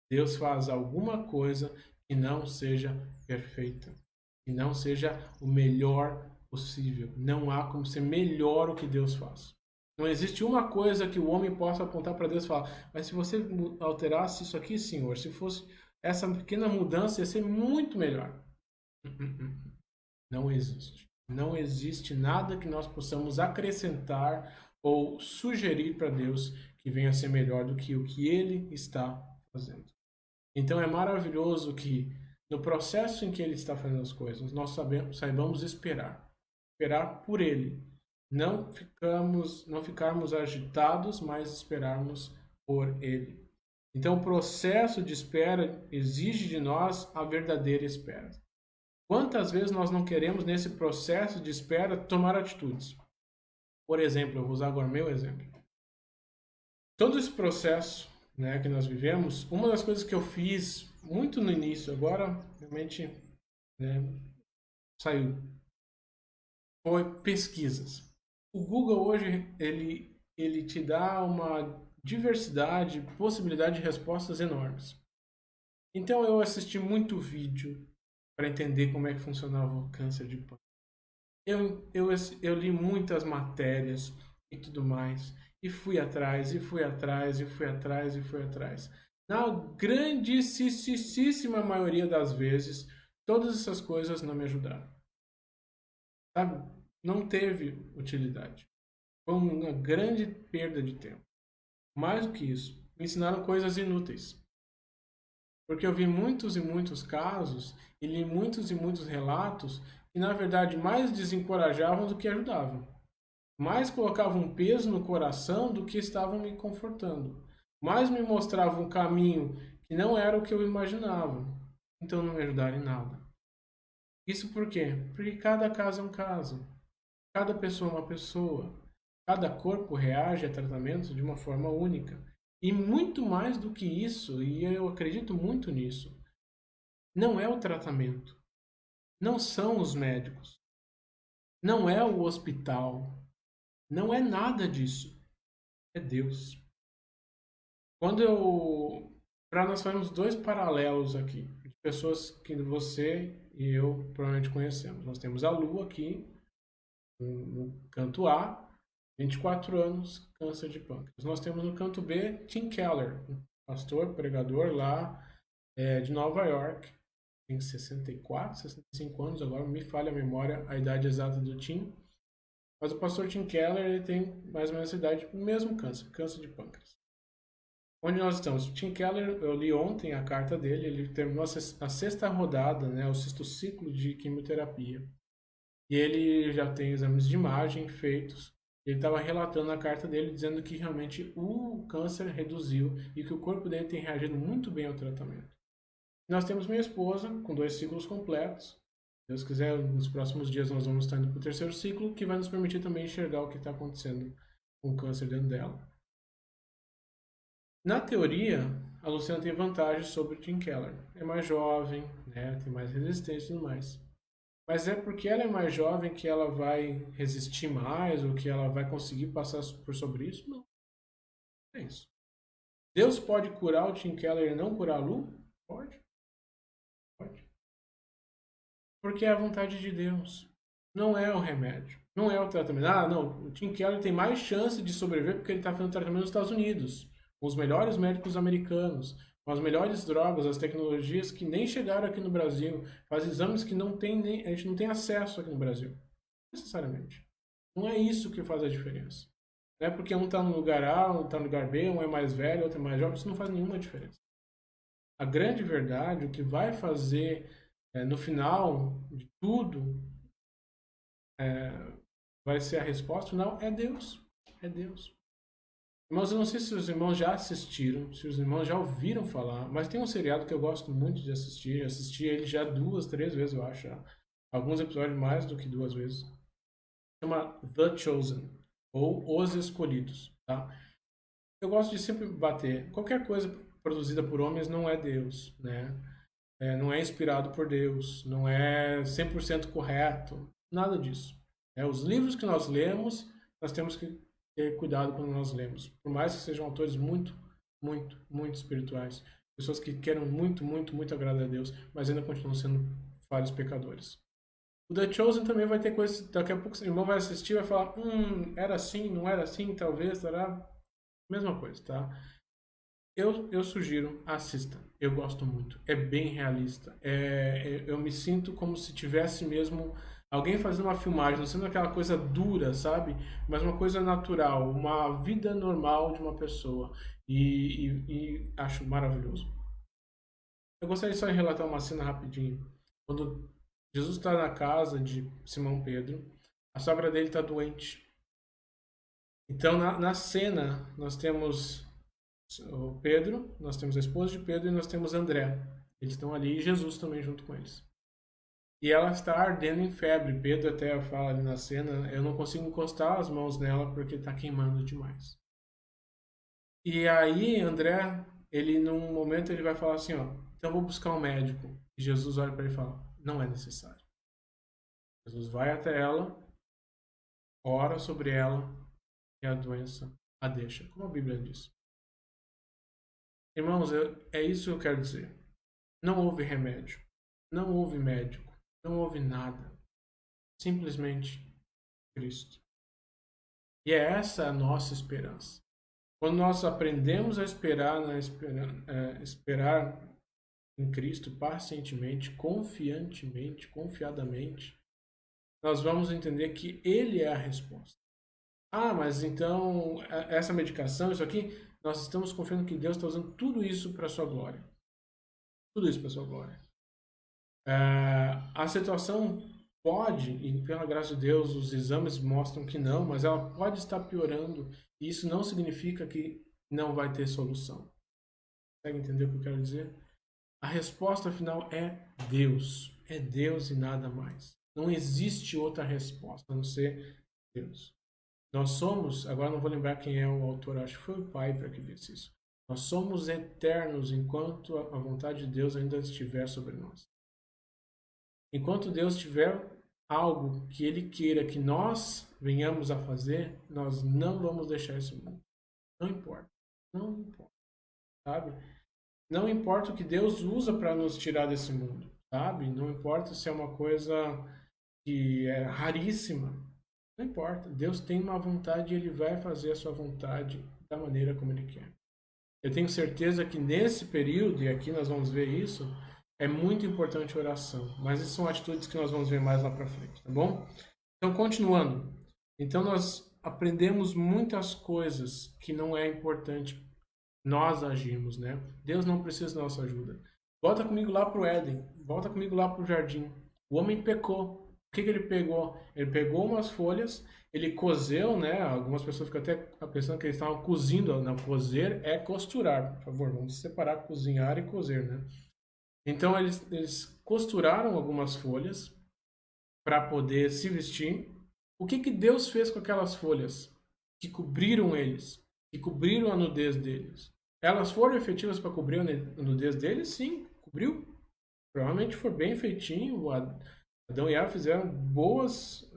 Deus faz alguma coisa que não seja perfeita. Que não seja o melhor possível. Não há como ser melhor o que Deus faz. Não existe uma coisa que o homem possa apontar para Deus e falar: mas se você alterasse isso aqui, Senhor, se fosse essa pequena mudança, ia ser muito melhor. Não existe. Não existe nada que nós possamos acrescentar ou sugerir para Deus que venha a ser melhor do que o que Ele está fazendo. Então é maravilhoso que no processo em que Ele está fazendo as coisas, nós saibamos esperar. Esperar por Ele. Não ficarmos agitados, mas esperarmos por Ele. Então o processo de espera exige de nós a verdadeira espera. Quantas vezes nós não queremos, nesse processo de espera, tomar atitudes? Por exemplo, eu vou usar agora meu exemplo. Todo esse processo, que nós vivemos, uma das coisas que eu fiz muito no início, agora realmente saiu, foi pesquisas. O Google hoje, ele te dá uma diversidade, possibilidade de respostas enormes. Então eu assisti muito vídeo para entender como é que funcionava o câncer de pâncreas. Eu li muitas matérias e tudo mais, e fui atrás. Na grandíssima maioria das vezes, todas essas coisas não me ajudaram. Sabe? Não teve utilidade. Foi uma grande perda de tempo. Mais do que isso, me ensinaram coisas inúteis. Porque eu vi muitos e muitos casos e li muitos e muitos relatos que, na verdade, mais desencorajavam do que ajudavam. Mais colocavam um peso no coração do que estavam me confortando. Mais me mostravam um caminho que não era o que eu imaginava. Então não me ajudaram em nada. Isso por quê? Porque cada caso é um caso. Cada pessoa é uma pessoa. Cada corpo reage a tratamento de uma forma única. E muito mais do que isso, e eu acredito muito nisso, não é o tratamento, não são os médicos, não é o hospital, não é nada disso. É Deus. Para nós fazermos dois paralelos aqui, de pessoas que você e eu provavelmente conhecemos. Nós temos a Lu aqui, no canto A, 24 anos, câncer de pâncreas. Nós temos no canto B, Tim Keller, um pastor, pregador lá de Nova York. Tem 64, 65 anos, agora me falha a memória, a idade exata do Tim. Mas o pastor Tim Keller, ele tem mais ou menos a idade, o mesmo câncer de pâncreas. Onde nós estamos? O Tim Keller, eu li ontem a carta dele, ele terminou a sexta rodada, né, o sexto ciclo de quimioterapia. E ele já tem exames de imagem feitos. Ele estava relatando na carta dele, dizendo que realmente o câncer reduziu e que o corpo dele tem reagido muito bem ao tratamento. Nós temos minha esposa, com 2 ciclos completos. Se Deus quiser, nos próximos dias nós vamos estar indo para o 3º ciclo, que vai nos permitir também enxergar o que está acontecendo com o câncer dentro dela. Na teoria, a Luciana tem vantagem sobre o Tim Keller. É mais jovem, né, tem mais resistência e tudo mais. Mas é porque ela é mais jovem que ela vai resistir mais ou que ela vai conseguir passar por sobre isso? Não. É isso. Deus pode curar o Tim Keller e não curar a Lu? Pode. Pode. Porque é a vontade de Deus. Não é o remédio. Não é o tratamento. Ah, não. O Tim Keller tem mais chance de sobreviver porque ele está fazendo tratamento nos Estados Unidos. Com os melhores médicos americanos. Com as melhores drogas, as tecnologias que nem chegaram aqui no Brasil. Faz exames que não tem a gente não tem acesso aqui no Brasil. Não necessariamente. Não é isso que faz a diferença. Não é porque um está no lugar A, um está no lugar B, um é mais velho, outro é mais jovem. Isso não faz nenhuma diferença. A grande verdade, o que vai fazer no final de tudo, vai ser a resposta final, é Deus. É Deus. Irmãos, eu não sei se os irmãos já assistiram, se os irmãos já ouviram falar, mas tem um seriado que eu gosto muito de assistir. Assisti ele já 2, 3 vezes, eu acho. Já. Alguns episódios mais do que 2 vezes. Chama The Chosen, ou Os Escolhidos. Tá? Eu gosto de sempre bater. Qualquer coisa produzida por homens não é Deus, né? Não é inspirado por Deus, não é 100% correto, nada disso. Os livros que nós lemos, nós temos que ter cuidado quando nós lemos. Por mais que sejam autores muito, muito, muito espirituais, pessoas que queiram muito, muito, muito agradar a Deus, mas ainda continuam sendo falhos pecadores. O The Chosen também vai ter coisas, daqui a pouco o irmão vai assistir e vai falar, era assim, não era assim, talvez, será? Mesma coisa, tá? Eu sugiro, assista. Eu gosto muito. É bem realista. Eu me sinto como se tivesse mesmo alguém fazendo uma filmagem, não sendo aquela coisa dura, sabe? Mas uma coisa natural, uma vida normal de uma pessoa. E acho maravilhoso. Eu gostaria só de relatar uma cena rapidinho. Quando Jesus está na casa de Simão Pedro, a sogra dele está doente. Então, na cena, nós temos o Pedro, nós temos a esposa de Pedro e nós temos André. Eles estão ali e Jesus também junto com eles. E ela está ardendo em febre. Pedro até fala ali na cena, eu não consigo encostar as mãos nela porque está queimando demais. E aí André, ele num momento ele vai falar assim, ó, então eu vou buscar um médico. E Jesus olha para ele e fala, não é necessário. Jesus vai até ela, ora sobre ela e a doença a deixa, como a Bíblia diz. Irmãos, é isso que eu quero dizer. Não houve remédio, não houve médico, não houve nada. Simplesmente Cristo. E é essa a nossa esperança. Quando nós aprendemos a esperar em Cristo pacientemente, confiantemente, confiadamente, nós vamos entender que Ele é a resposta. Ah, mas então essa medicação, isso aqui, nós estamos confiando que Deus está usando tudo isso para a sua glória. Tudo isso para a sua glória. A situação pode, e pela graça de Deus, os exames mostram que não, mas ela pode estar piorando, e isso não significa que não vai ter solução. Consegue entender o que eu quero dizer? A resposta final é Deus e nada mais. Não existe outra resposta a não ser Deus. Nós somos, agora não vou lembrar quem é o autor, acho que foi o Piper que disse isso. Nós somos eternos enquanto a vontade de Deus ainda estiver sobre nós. Enquanto Deus tiver algo que Ele queira que nós venhamos a fazer, nós não vamos deixar esse mundo. Não importa. Não importa. Sabe? Não importa o que Deus usa para nos tirar desse mundo. Sabe? Não importa se é uma coisa que é raríssima. Não importa. Deus tem uma vontade e Ele vai fazer a sua vontade da maneira como Ele quer. Eu tenho certeza que nesse período, e aqui nós vamos ver isso, é muito importante a oração. Mas isso são atitudes que nós vamos ver mais lá para frente, tá bom? Então, continuando. Então, nós aprendemos muitas coisas que não é importante nós agirmos, né? Deus não precisa da nossa ajuda. Volta comigo lá para o Éden. Volta comigo lá para o jardim. O homem pecou. O que ele pegou? Ele pegou umas folhas, ele cozeu, né? Algumas pessoas ficam até pensando que eles estavam cozindo. Não, cozer é costurar. Por favor, vamos separar cozinhar e cozer, né? Então eles costuraram algumas folhas para poder se vestir. O que Deus fez com aquelas folhas que cobriram eles, que cobriram a nudez deles? Elas foram efetivas para cobrir a nudez deles? Sim, cobriu. Provavelmente foi bem feitinho. Adão e Eva fizeram boas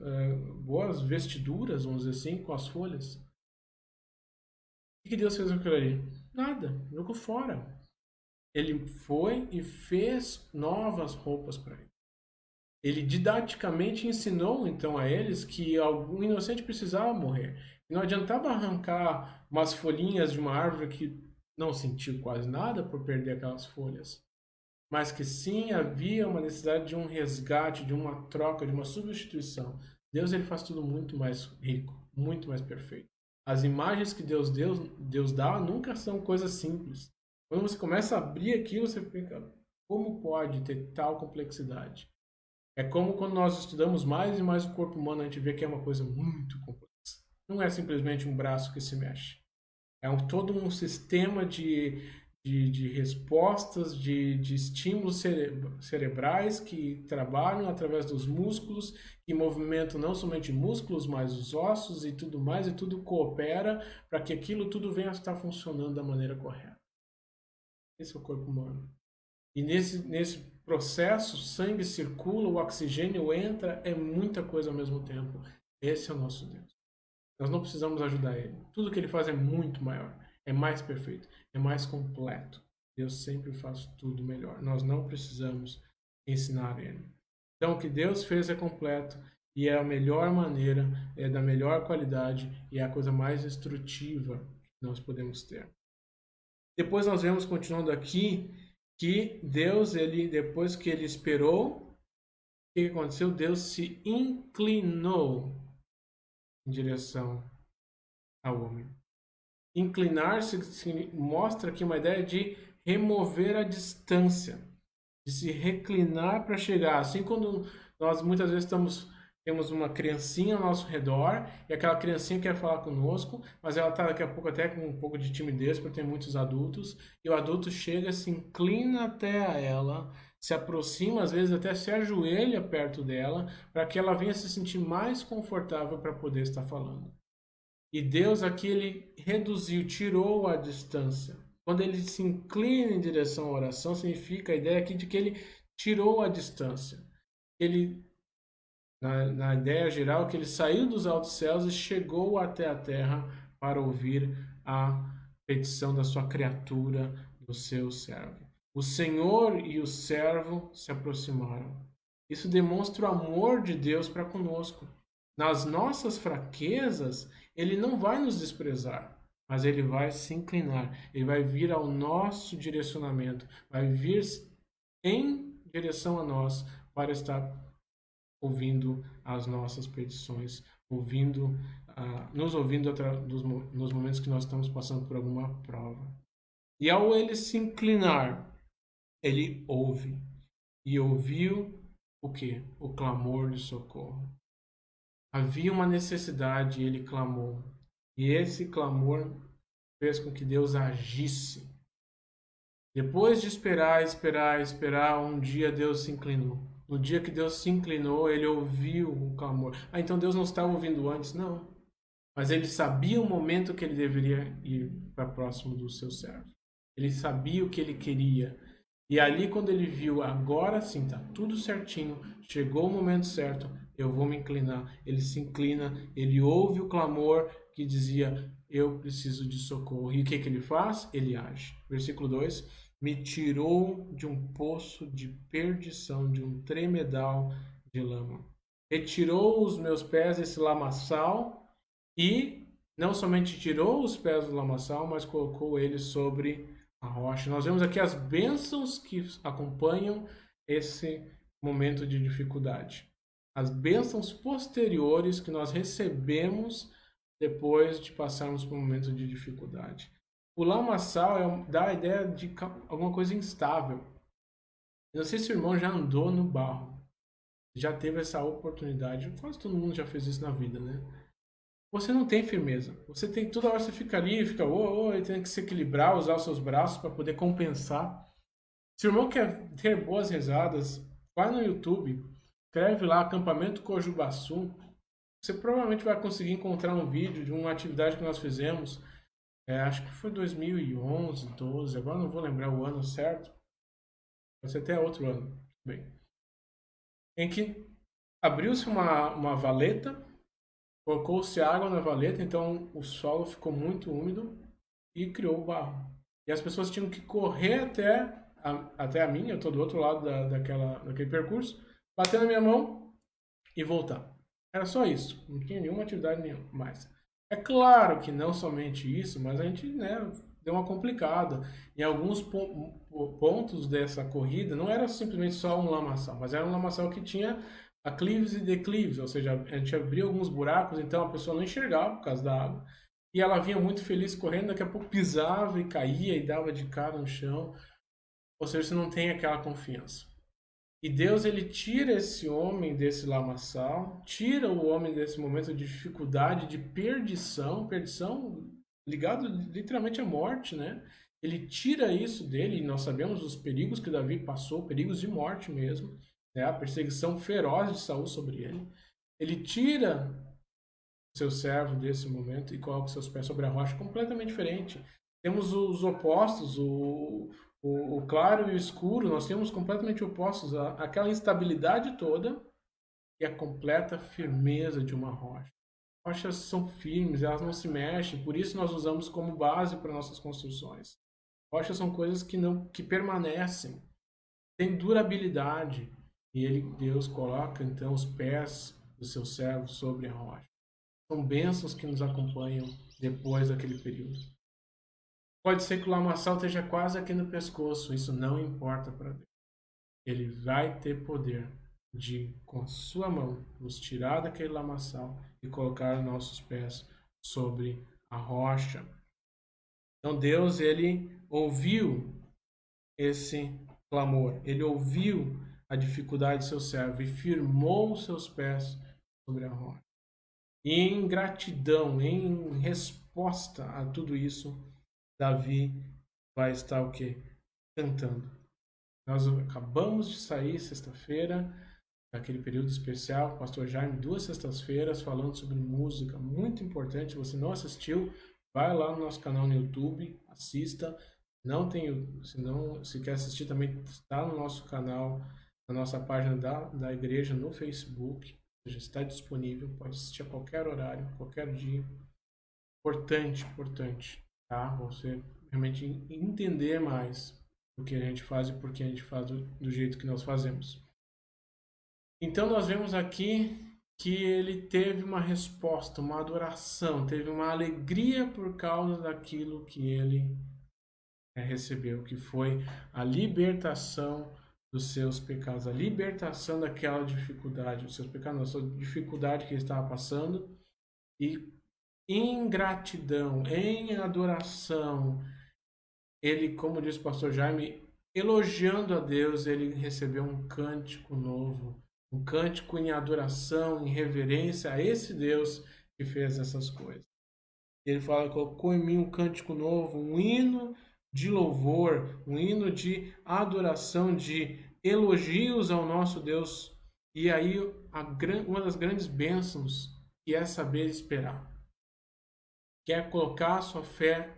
vestiduras, vamos dizer assim, com as folhas. O que Deus fez com aquilo ali? Nada, jogou fora. Ele foi e fez novas roupas para ele. Ele didaticamente ensinou então a eles que algum inocente precisava morrer. Não adiantava arrancar umas folhinhas de uma árvore que não sentiu quase nada por perder aquelas folhas. Mas que sim havia uma necessidade de um resgate, de uma troca, de uma substituição. Deus ele faz tudo muito mais rico, muito mais perfeito. As imagens que Deus dá nunca são coisas simples. Quando você começa a abrir aquilo, você fica, como pode ter tal complexidade? É como quando nós estudamos mais e mais o corpo humano, a gente vê que é uma coisa muito complexa. Não é simplesmente um braço que se mexe. É todo um sistema de respostas, de estímulos cerebrais que trabalham através dos músculos, que movimentam não somente músculos, mas os ossos e tudo mais, e tudo coopera para que aquilo tudo venha a estar funcionando da maneira correta. Esse é o corpo humano. E nesse processo, o sangue circula, o oxigênio entra, é muita coisa ao mesmo tempo. Esse é o nosso Deus. Nós não precisamos ajudar Ele. Tudo que Ele faz é muito maior, é mais perfeito, é mais completo. Deus sempre faz tudo melhor. Nós não precisamos ensinar Ele. Então, o que Deus fez é completo e é a melhor maneira, é da melhor qualidade e é a coisa mais instrutiva que nós podemos ter. Depois nós vemos, continuando aqui, que Deus, depois que ele esperou, o que aconteceu? Deus se inclinou em direção ao homem. Inclinar-se mostra aqui uma ideia de remover a distância, de se reclinar para chegar. Assim, quando nós muitas vezes temos uma criancinha ao nosso redor e aquela criancinha quer falar conosco, mas ela está daqui a pouco até com um pouco de timidez, porque tem muitos adultos, e o adulto chega, se inclina até a ela, se aproxima, às vezes até se ajoelha perto dela, para que ela venha se sentir mais confortável para poder estar falando. E Deus aqui, ele reduziu, tirou a distância. Quando ele se inclina em direção à oração, significa a ideia aqui de que ele tirou a distância. Ele na ideia geral, que ele saiu dos altos céus e chegou até a terra para ouvir a petição da sua criatura, do seu servo. O Senhor e o servo se aproximaram. Isso demonstra o amor de Deus para conosco. Nas nossas fraquezas, ele não vai nos desprezar, mas ele vai se inclinar, ele vai vir ao nosso direcionamento, vai vir em direção a nós para estar ouvindo as nossas petições, nos ouvindo nos momentos que nós estamos passando por alguma prova. E ao ele se inclinar, ele ouve. E ouviu o quê? O clamor de socorro. Havia uma necessidade e ele clamou. E esse clamor fez com que Deus agisse. Depois de esperar, um dia Deus se inclinou. No dia que Deus se inclinou, ele ouviu o clamor. Então Deus não estava ouvindo antes? Não. mas ele sabia o momento que ele deveria ir para próximo do seu servo. Ele sabia o que ele queria. E ali, quando ele viu, agora sim, tá tudo certinho, chegou o momento certo, eu vou me inclinar. Ele se inclina, ele ouve o clamor que dizia, eu preciso de socorro. E o que ele faz? Ele age. Versículo 2, me tirou de um poço de perdição, de um tremedal de lama. Retirou os meus pés desse lamaçal e não somente tirou os pés do lamaçal, mas colocou eles sobre a rocha. Nós vemos aqui as bênçãos que acompanham esse momento de dificuldade. As bênçãos posteriores que nós recebemos depois de passarmos por um momento de dificuldade. O lamaçal dá a ideia de alguma coisa instável. Eu não sei se o irmão já andou no barro, já teve essa oportunidade. Quase todo mundo já fez isso na vida, né? Você não tem firmeza. Você tem toda hora você fica ali, fica e tem que se equilibrar, usar os seus braços para poder compensar. Se o irmão quer ter boas risadas, vai no YouTube, escreve lá acampamento Cojubaçu. Você provavelmente vai conseguir encontrar um vídeo de uma atividade que nós fizemos. Acho que foi 2011, 12, agora não vou lembrar o ano certo. Pode ser até outro ano. Bem, em que abriu-se uma valeta, colocou-se água na valeta, então o solo ficou muito úmido e criou o barro. E as pessoas tinham que correr até a minha, eu estou do outro lado daquele percurso, bater na minha mão e voltar. Era só isso, não tinha nenhuma atividade nenhuma mais. É claro que não somente isso, mas a gente deu uma complicada. Em alguns pontos dessa corrida, não era simplesmente só um lamaçal, mas era um lamaçal que tinha aclives e declives, ou seja, a gente abria alguns buracos, então a pessoa não enxergava por causa da água, e ela vinha muito feliz correndo, daqui a pouco pisava e caía e dava de cara no chão, ou seja, você não tem aquela confiança. E Deus, ele tira esse homem desse lamaçal, tira o homem desse momento de dificuldade, de perdição ligado literalmente à morte, né? Ele tira isso dele, e nós sabemos os perigos que Davi passou, perigos de morte mesmo, a perseguição feroz de Saul sobre ele. Ele tira seu servo desse momento e coloca seus pés sobre a rocha, completamente diferente. Temos os opostos, o claro e o escuro, nós temos completamente opostos, aquela instabilidade toda e a completa firmeza de uma rocha. Rochas são firmes, elas não se mexem, por isso nós usamos como base para nossas construções. Rochas são coisas que permanecem, têm durabilidade. E Deus coloca então os pés do seu servo sobre a rocha. São bênçãos que nos acompanham depois daquele período. Pode ser que o lamaçal esteja quase aqui no pescoço, isso não importa para Deus. Ele vai ter poder de, com a sua mão, nos tirar daquele lamaçal e colocar nossos pés sobre a rocha. Então Deus, ele ouviu esse clamor, ele ouviu a dificuldade do seu servo e firmou os seus pés sobre a rocha. E em gratidão, em resposta a tudo isso, Davi vai estar o quê? Cantando. Nós acabamos de sair sexta-feira, daquele período especial, o pastor Jaime, 2 sextas-feiras, falando sobre música, muito importante. Se você não assistiu, vai lá no nosso canal no YouTube, assista. Se quer assistir também, está no nosso canal, na nossa página da igreja no Facebook, ou seja, está disponível, pode assistir a qualquer horário, qualquer dia. Importante, tá? Você realmente entender mais o que a gente faz e por que a gente faz do jeito que nós fazemos. Então nós vemos aqui que ele teve uma resposta, uma adoração, teve uma alegria por causa daquilo que ele recebeu, que foi a libertação dos seus pecados, a libertação daquela dificuldade, dos seus pecados, da sua dificuldade que ele estava passando, e em gratidão, em adoração, ele, como diz o pastor Jaime, elogiando a Deus, ele recebeu um cântico novo, um cântico em adoração, em reverência a esse Deus que fez essas coisas. Ele fala, colocou em mim um cântico novo, um hino de louvor, um hino de adoração, de elogios ao nosso Deus. E aí, uma das grandes bênçãos que é saber esperar. quer colocar a sua fé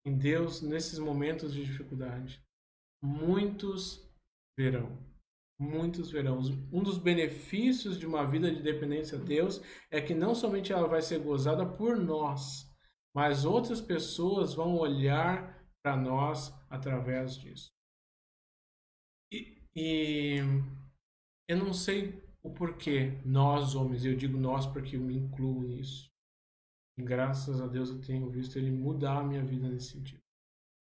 em Deus nesses momentos de dificuldade, muitos verão. Muitos verão. Um dos benefícios de uma vida de dependência a Deus é que não somente ela vai ser gozada por nós, mas outras pessoas vão olhar para nós através disso. E eu não sei o porquê nós, homens, eu digo nós porque eu me incluo nisso. E graças a Deus eu tenho visto Ele mudar a minha vida nesse sentido.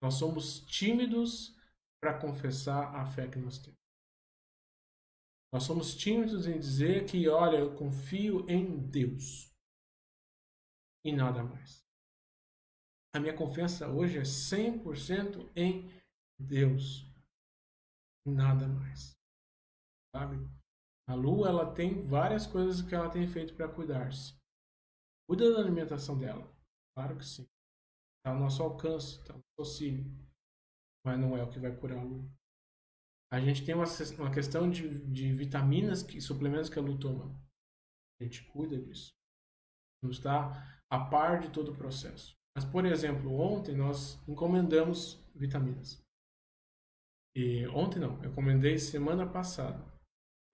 Nós somos tímidos para confessar a fé que nós temos. Nós somos tímidos em dizer que, olha, eu confio em Deus e nada mais. A minha confiança hoje é 100% em Deus, nada mais. Sabe? A Lu, ela tem várias coisas que ela tem feito para cuidar-se. Cuida da alimentação dela, claro que sim. Está ao nosso alcance, está ao nosso auxílio, mas não é o que vai curar a Lu. A gente tem uma questão de vitaminas e suplementos que a Lu toma. A gente cuida disso. Não está a par de todo o processo. Mas, por exemplo, ontem nós encomendamos vitaminas. E ontem não, eu encomendei semana passada.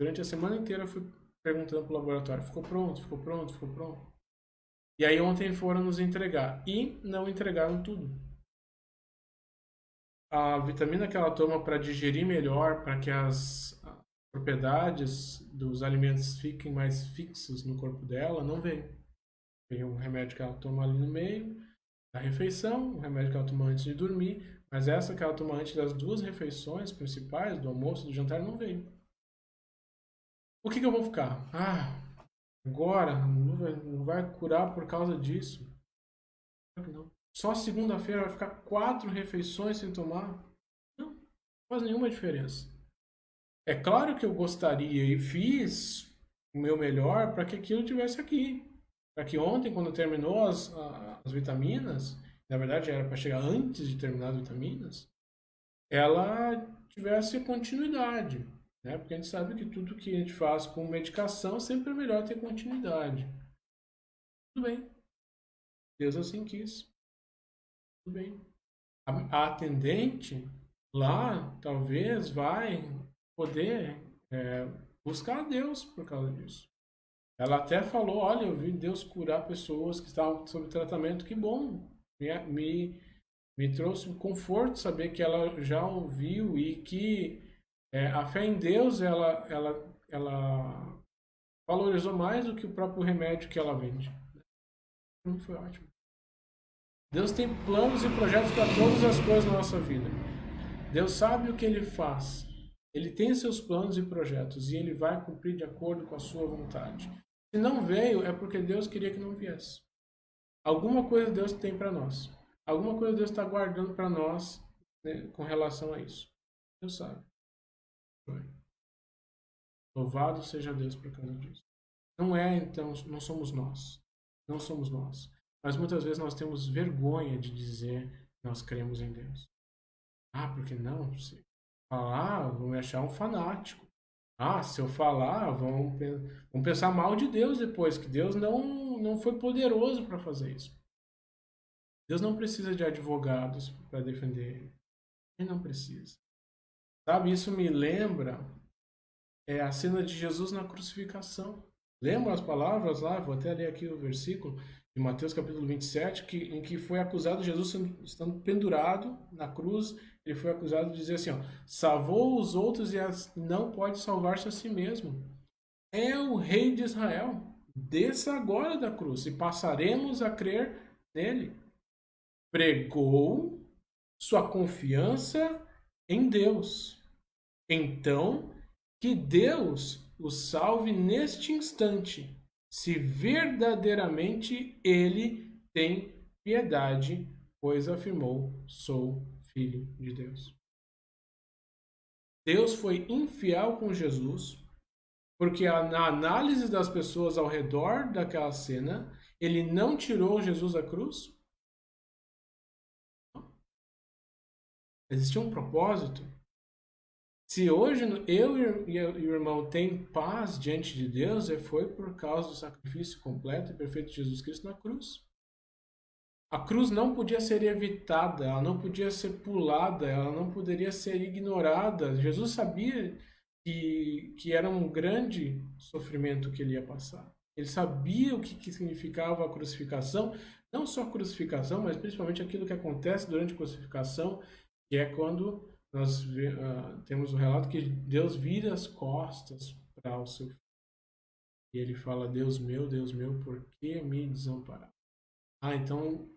Durante a semana inteira eu fui perguntando para o laboratório, ficou pronto, ficou pronto, ficou pronto. E aí ontem foram nos entregar. E não entregaram tudo. A vitamina que ela toma para digerir melhor, para que as propriedades dos alimentos fiquem mais fixos no corpo dela, não veio. Veio um remédio que ela toma ali no meio da refeição, um remédio que ela toma antes de dormir, mas essa que ela toma antes das duas refeições principais, do almoço e do jantar, não veio. O que eu vou ficar? Agora não vai curar por causa disso. Não. Só segunda-feira vai ficar 4 refeições sem tomar? Não faz nenhuma diferença. É claro que eu gostaria e fiz o meu melhor para que aquilo estivesse aqui. Para que ontem, quando terminou as vitaminas, na verdade era para chegar antes de terminar as vitaminas, ela tivesse continuidade. Né? Porque a gente sabe que tudo que a gente faz com medicação sempre é melhor ter continuidade. Tudo bem. Deus assim quis. Tudo bem. A atendente lá talvez vai poder buscar a Deus por causa disso. Ela até falou, olha, eu vi Deus curar pessoas que estavam sob tratamento, que bom. Me trouxe um conforto saber que ela já ouviu e que a fé em Deus ela valorizou mais do que o próprio remédio que ela vende. Não foi ótimo. Deus tem planos e projetos para todas as coisas na nossa vida. Deus sabe o que Ele faz. Ele tem seus planos e projetos e Ele vai cumprir de acordo com a sua vontade. Se não veio, é porque Deus queria que não viesse. Alguma coisa Deus tem para nós. Alguma coisa Deus está guardando para nós, né, com relação a isso. Deus sabe. Louvado seja Deus por causa disso. Então, não somos nós. Não somos nós. Mas muitas vezes nós temos vergonha de dizer que nós cremos em Deus. Porque não? Se falar, vão me achar um fanático. Se eu falar, vão pensar mal de Deus depois, que Deus não foi poderoso para fazer isso. Deus não precisa de advogados para defender Ele. Ele não precisa. Sabe, isso me lembra a cena de Jesus na crucificação. Lembra as palavras lá? Vou até ler aqui o versículo de Mateus capítulo 27, em que foi acusado Jesus estando pendurado na cruz. Ele foi acusado de dizer assim, salvou os outros e não pode salvar-se a si mesmo. É o rei de Israel. Desça agora da cruz e passaremos a crer nele. Pregou sua confiança em Deus. Então, que Deus o salve neste instante, se verdadeiramente Ele tem piedade, pois afirmou, sou filho de Deus. Deus foi infiel com Jesus, porque na análise das pessoas ao redor daquela cena, Ele não tirou Jesus da cruz. Existia um propósito. Se hoje eu e o irmão tem paz diante de Deus, foi por causa do sacrifício completo e perfeito de Jesus Cristo na cruz. A cruz não podia ser evitada, ela não podia ser pulada, ela não poderia ser ignorada. Jesus sabia que era um grande sofrimento que ele ia passar. Ele sabia o que significava a crucificação, não só a crucificação, mas principalmente aquilo que acontece durante a crucificação, que é quando nós temos o relato que Deus vira as costas para o seu filho. E ele fala: Deus meu, por que me desamparar? Então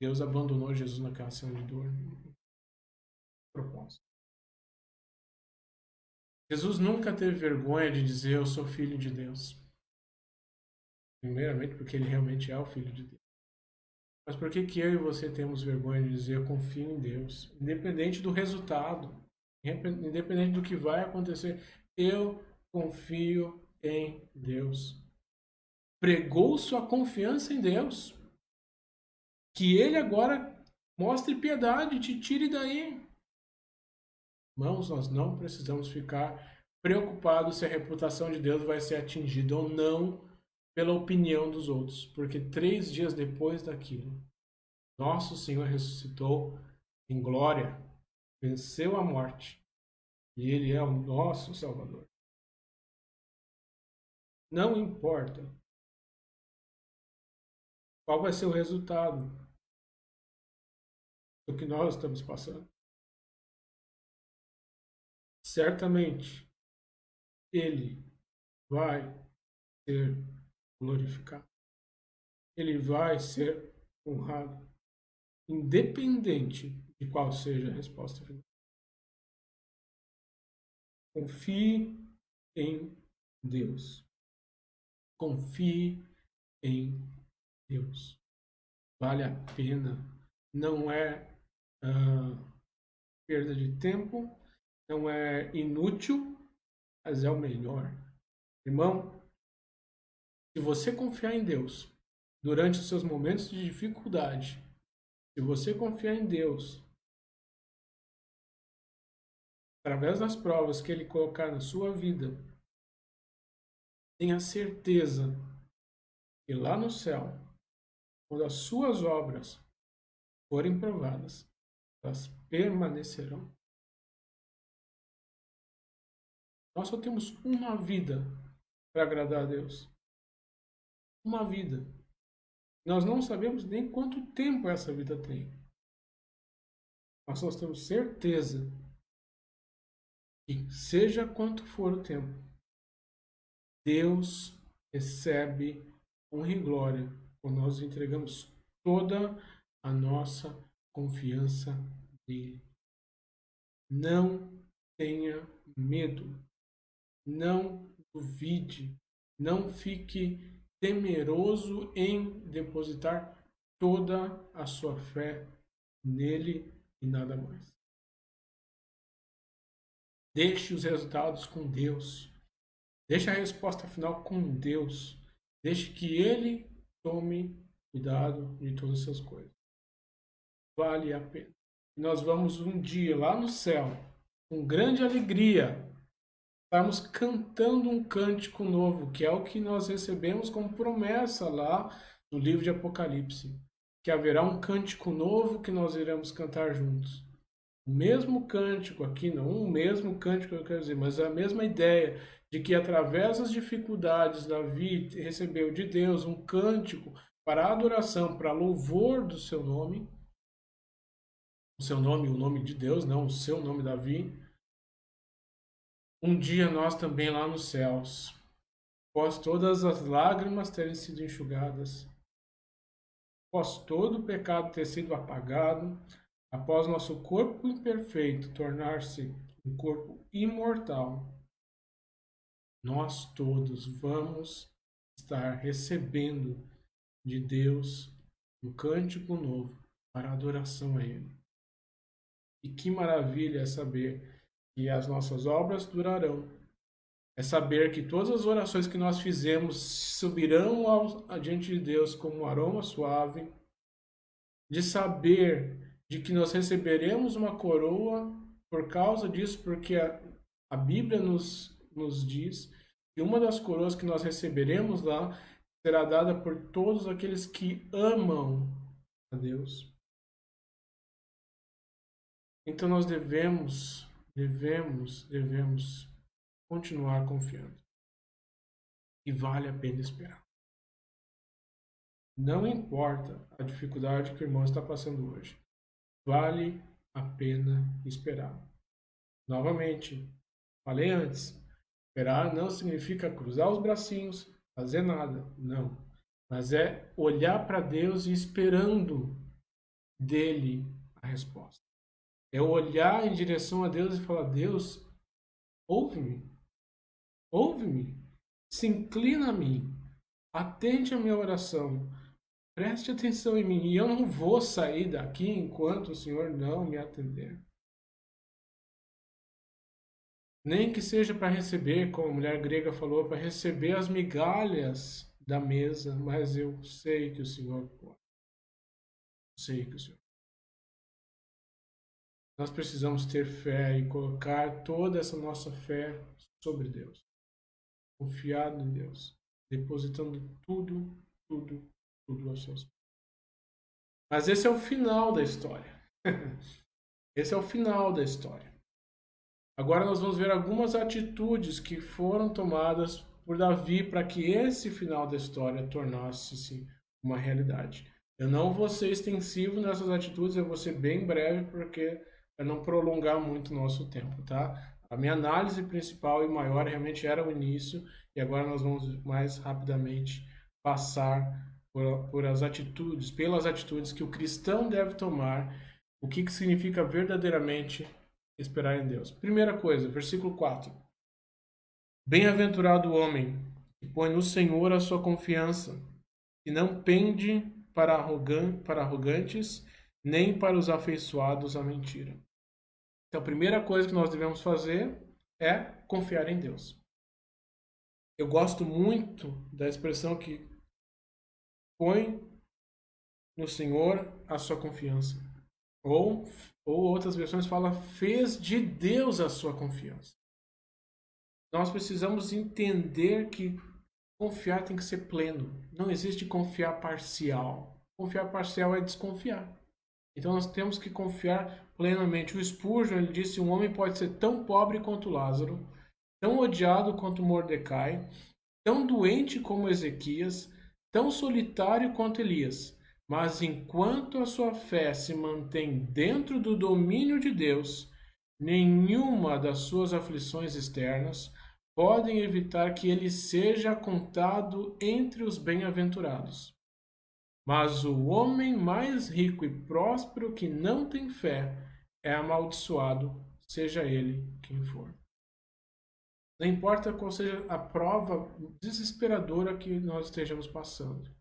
Deus abandonou Jesus naquela cena de dor. Propósito. Jesus nunca teve vergonha de dizer: eu sou filho de Deus. Primeiramente porque ele realmente é o filho de Deus. Mas por que eu e você temos vergonha de dizer: eu confio em Deus? Independente do resultado, independente do que vai acontecer, eu confio em Deus. Pregou sua confiança em Deus. Que ele agora mostre piedade, te tire daí. Irmãos, nós não precisamos ficar preocupados se a reputação de Deus vai ser atingida ou não pela opinião dos outros. Porque 3 dias depois daquilo, nosso Senhor ressuscitou em glória, venceu a morte. E Ele é o nosso Salvador. Não importa qual vai ser o resultado do que nós estamos passando. Certamente, Ele vai ser glorificado. Ele vai ser honrado, independente de qual seja a resposta final. Confie em Deus. Confie em Deus. Vale a pena. Não é perda de tempo, não é inútil, mas é o melhor. Irmão, se você confiar em Deus durante os seus momentos de dificuldade, se você confiar em Deus através das provas que Ele colocar na sua vida, tenha certeza que lá no céu, quando as suas obras forem provadas, elas permanecerão. Nós só temos uma vida para agradar a Deus. Uma vida. Nós não sabemos nem quanto tempo essa vida tem. Mas nós temos certeza que, seja quanto for o tempo, Deus recebe honra e glória quando nós entregamos toda a nossa confiança nele. Não tenha medo. Não duvide. Não fique temeroso em depositar toda a sua fé nele e nada mais. Deixe os resultados com Deus. Deixe a resposta final com Deus. Deixe que Ele tome cuidado de todas essas coisas. Vale a pena. Nós vamos um dia lá no céu, com grande alegria, estarmos cantando um cântico novo, que é o que nós recebemos como promessa lá no livro de Apocalipse. Que haverá um cântico novo que nós iremos cantar juntos. O mesmo cântico aqui, não o mesmo cântico, eu quero dizer, mas a mesma ideia de que através das dificuldades Davi recebeu de Deus um cântico para adoração, para louvor do seu nome, o seu nome, o nome de Deus, não o seu nome, Davi. Um dia nós também lá nos céus, após todas as lágrimas terem sido enxugadas, após todo o pecado ter sido apagado, após nosso corpo imperfeito tornar-se um corpo imortal, nós todos vamos estar recebendo de Deus um cântico novo para adoração a Ele. E que maravilha é saber que as nossas obras durarão. É saber que todas as orações que nós fizemos subirão adiante de Deus como um aroma suave. De saber de que nós receberemos uma coroa por causa disso, porque a Bíblia nos diz que uma das coroas que nós receberemos lá será dada por todos aqueles que amam a Deus. Então nós devemos continuar confiando. E vale a pena esperar. Não importa a dificuldade que o irmão está passando hoje. Vale a pena esperar. Novamente, falei antes, esperar não significa cruzar os bracinhos, fazer nada. Não. Mas é olhar para Deus e esperando dele a resposta. É olhar em direção a Deus e falar: Deus, ouve-me. Ouve-me. Se inclina a mim. Atende a minha oração. Preste atenção em mim. E eu não vou sair daqui enquanto o Senhor não me atender. Nem que seja para receber, como a mulher grega falou, para receber as migalhas da mesa, mas eu sei que o Senhor pode. Sei que o Senhor. Nós precisamos ter fé e colocar toda essa nossa fé sobre Deus. Confiado em Deus. Depositando tudo aos seus pés. Mas esse é o final da história. Esse é o final da história. Agora nós vamos ver algumas atitudes que foram tomadas por Davi para que esse final da história tornasse-se uma realidade. Eu não vou ser extensivo nessas atitudes, eu vou ser bem breve para não prolongar muito o nosso tempo, tá? A minha análise principal e maior realmente era o início, e agora nós vamos mais rapidamente passar pelas atitudes que o cristão deve tomar, o que significa verdadeiramente esperar em Deus. Primeira coisa, versículo 4. Bem-aventurado o homem que põe no Senhor a sua confiança, e não pende para arrogantes, nem para os afeiçoados à mentira. Então, a primeira coisa que nós devemos fazer é confiar em Deus. Eu gosto muito da expressão que põe no Senhor a sua confiança. Ou outras versões falam, fez de Deus a sua confiança. Nós precisamos entender que confiar tem que ser pleno. Não existe confiar parcial. Confiar parcial é desconfiar. Então nós temos que confiar plenamente. O Spurgeon, ele disse, um homem pode ser tão pobre quanto Lázaro, tão odiado quanto Mordecai, tão doente como Ezequias, tão solitário quanto Elias. Mas enquanto a sua fé se mantém dentro do domínio de Deus, nenhuma das suas aflições externas podem evitar que ele seja contado entre os bem-aventurados. Mas o homem mais rico e próspero que não tem fé é amaldiçoado, seja ele quem for. Não importa qual seja a prova desesperadora que nós estejamos passando.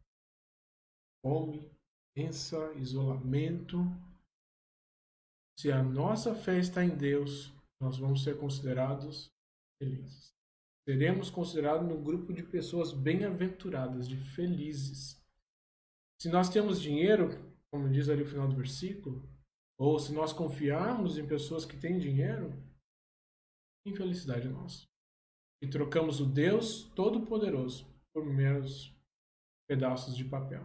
Fome, doença, isolamento. Se a nossa fé está em Deus, nós vamos ser considerados felizes. Seremos considerados no grupo de pessoas bem-aventuradas, de felizes. Se nós temos dinheiro, como diz ali o final do versículo, ou se nós confiarmos em pessoas que têm dinheiro, infelicidade nossa. E trocamos o Deus Todo-Poderoso por meros pedaços de papel.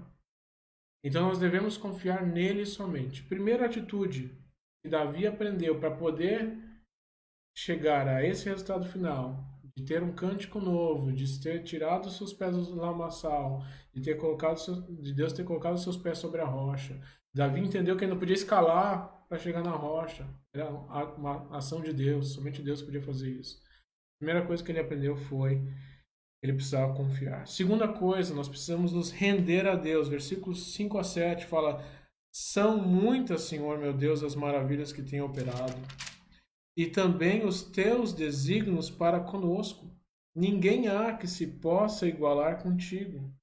Então nós devemos confiar nele somente. Primeira atitude que Davi aprendeu para poder chegar a esse resultado final, de ter um cântico novo, de ter tirado os seus pés do lamaçal, de Deus ter colocado os seus pés sobre a rocha. Davi entendeu que ele não podia escalar para chegar na rocha. Era uma ação de Deus, somente Deus podia fazer isso. A primeira coisa que ele aprendeu foi ele precisava confiar. Segunda coisa, nós precisamos nos render a Deus. Versículos 5 a 7 fala: são muitas, Senhor meu Deus, as maravilhas que tem operado, e também os teus desígnios para conosco. Ninguém há que se possa igualar contigo.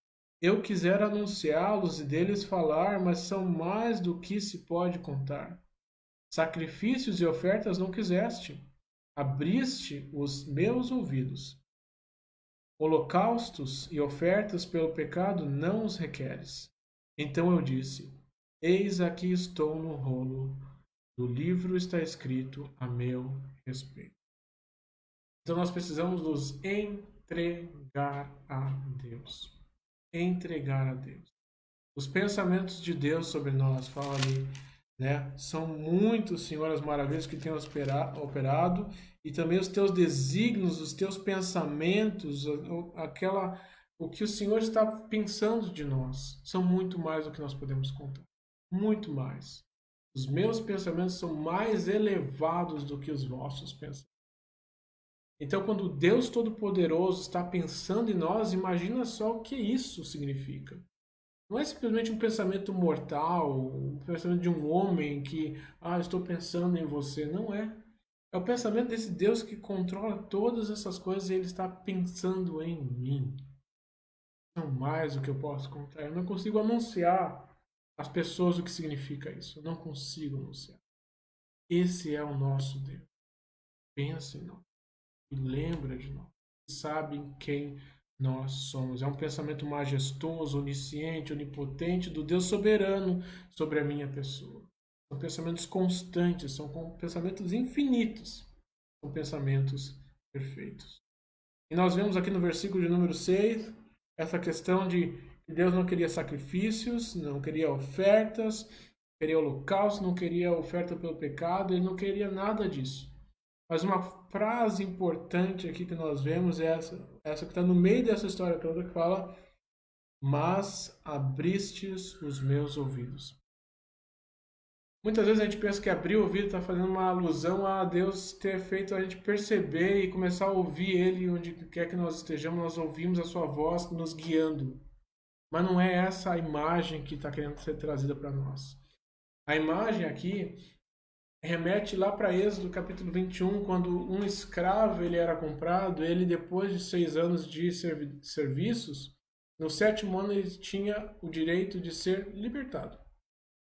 Eu quisera anunciá-los e deles falar, mas são mais do que se pode contar. Sacrifícios e ofertas não quiseste. Abriste os meus ouvidos. Holocaustos e ofertas pelo pecado não os requeres. Então eu disse: eis aqui estou no rolo. No livro está escrito a meu respeito. Então nós precisamos nos entregar a Deus. Entregar a Deus. Os pensamentos de Deus sobre nós, fala ali, né? São muitos, Senhor, as maravilhas que tem operado, e também os teus desígnios, os teus pensamentos, o que o Senhor está pensando de nós, são muito mais do que nós podemos contar. Muito mais. Os meus pensamentos são mais elevados do que os vossos pensamentos. Então, quando Deus Todo-Poderoso está pensando em nós, imagina só o que isso significa. Não é simplesmente um pensamento mortal, um pensamento de um homem que, estou pensando em você. Não é. É o pensamento desse Deus que controla todas essas coisas e Ele está pensando em mim. Não mais do que eu posso contar. Eu não consigo anunciar às pessoas o que significa isso. Eu não consigo anunciar. Esse é o nosso Deus. Pensa em nós. E lembra de nós. E sabe em quem nós somos. É um pensamento majestoso, onisciente, onipotente do Deus soberano sobre a minha pessoa. São pensamentos constantes, são pensamentos infinitos. São pensamentos perfeitos. E nós vemos aqui no versículo de número 6, essa questão de que Deus não queria sacrifícios, não queria ofertas, queria holocausto, não queria oferta pelo pecado, Ele não queria nada disso. Mas uma frase importante aqui que nós vemos é essa que está no meio dessa história toda, que fala: mas abristes os meus ouvidos. Muitas vezes a gente pensa que abrir o ouvido está fazendo uma alusão a Deus ter feito a gente perceber e começar a ouvir Ele onde quer que nós estejamos, nós ouvimos a sua voz nos guiando. Mas não é essa a imagem que está querendo ser trazida para nós. A imagem aqui remete lá para Êxodo capítulo 21, quando um escravo ele era comprado, ele depois de 6 anos de serviços, no 7º ano ele tinha o direito de ser libertado,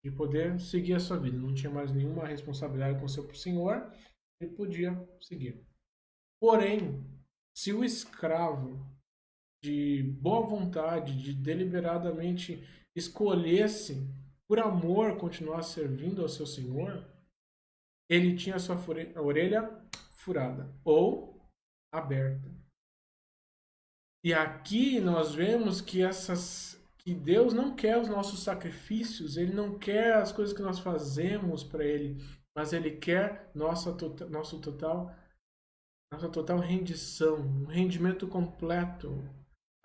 de poder seguir a sua vida. Não tinha mais nenhuma responsabilidade com seu senhor, ele podia seguir. Porém, se o escravo de boa vontade, de deliberadamente escolhesse por amor continuar servindo ao seu senhor, ele tinha a sua orelha furada ou aberta. E aqui nós vemos que Deus não quer os nossos sacrifícios, Ele não quer as coisas que nós fazemos para Ele, mas Ele quer nossa total rendição, um rendimento completo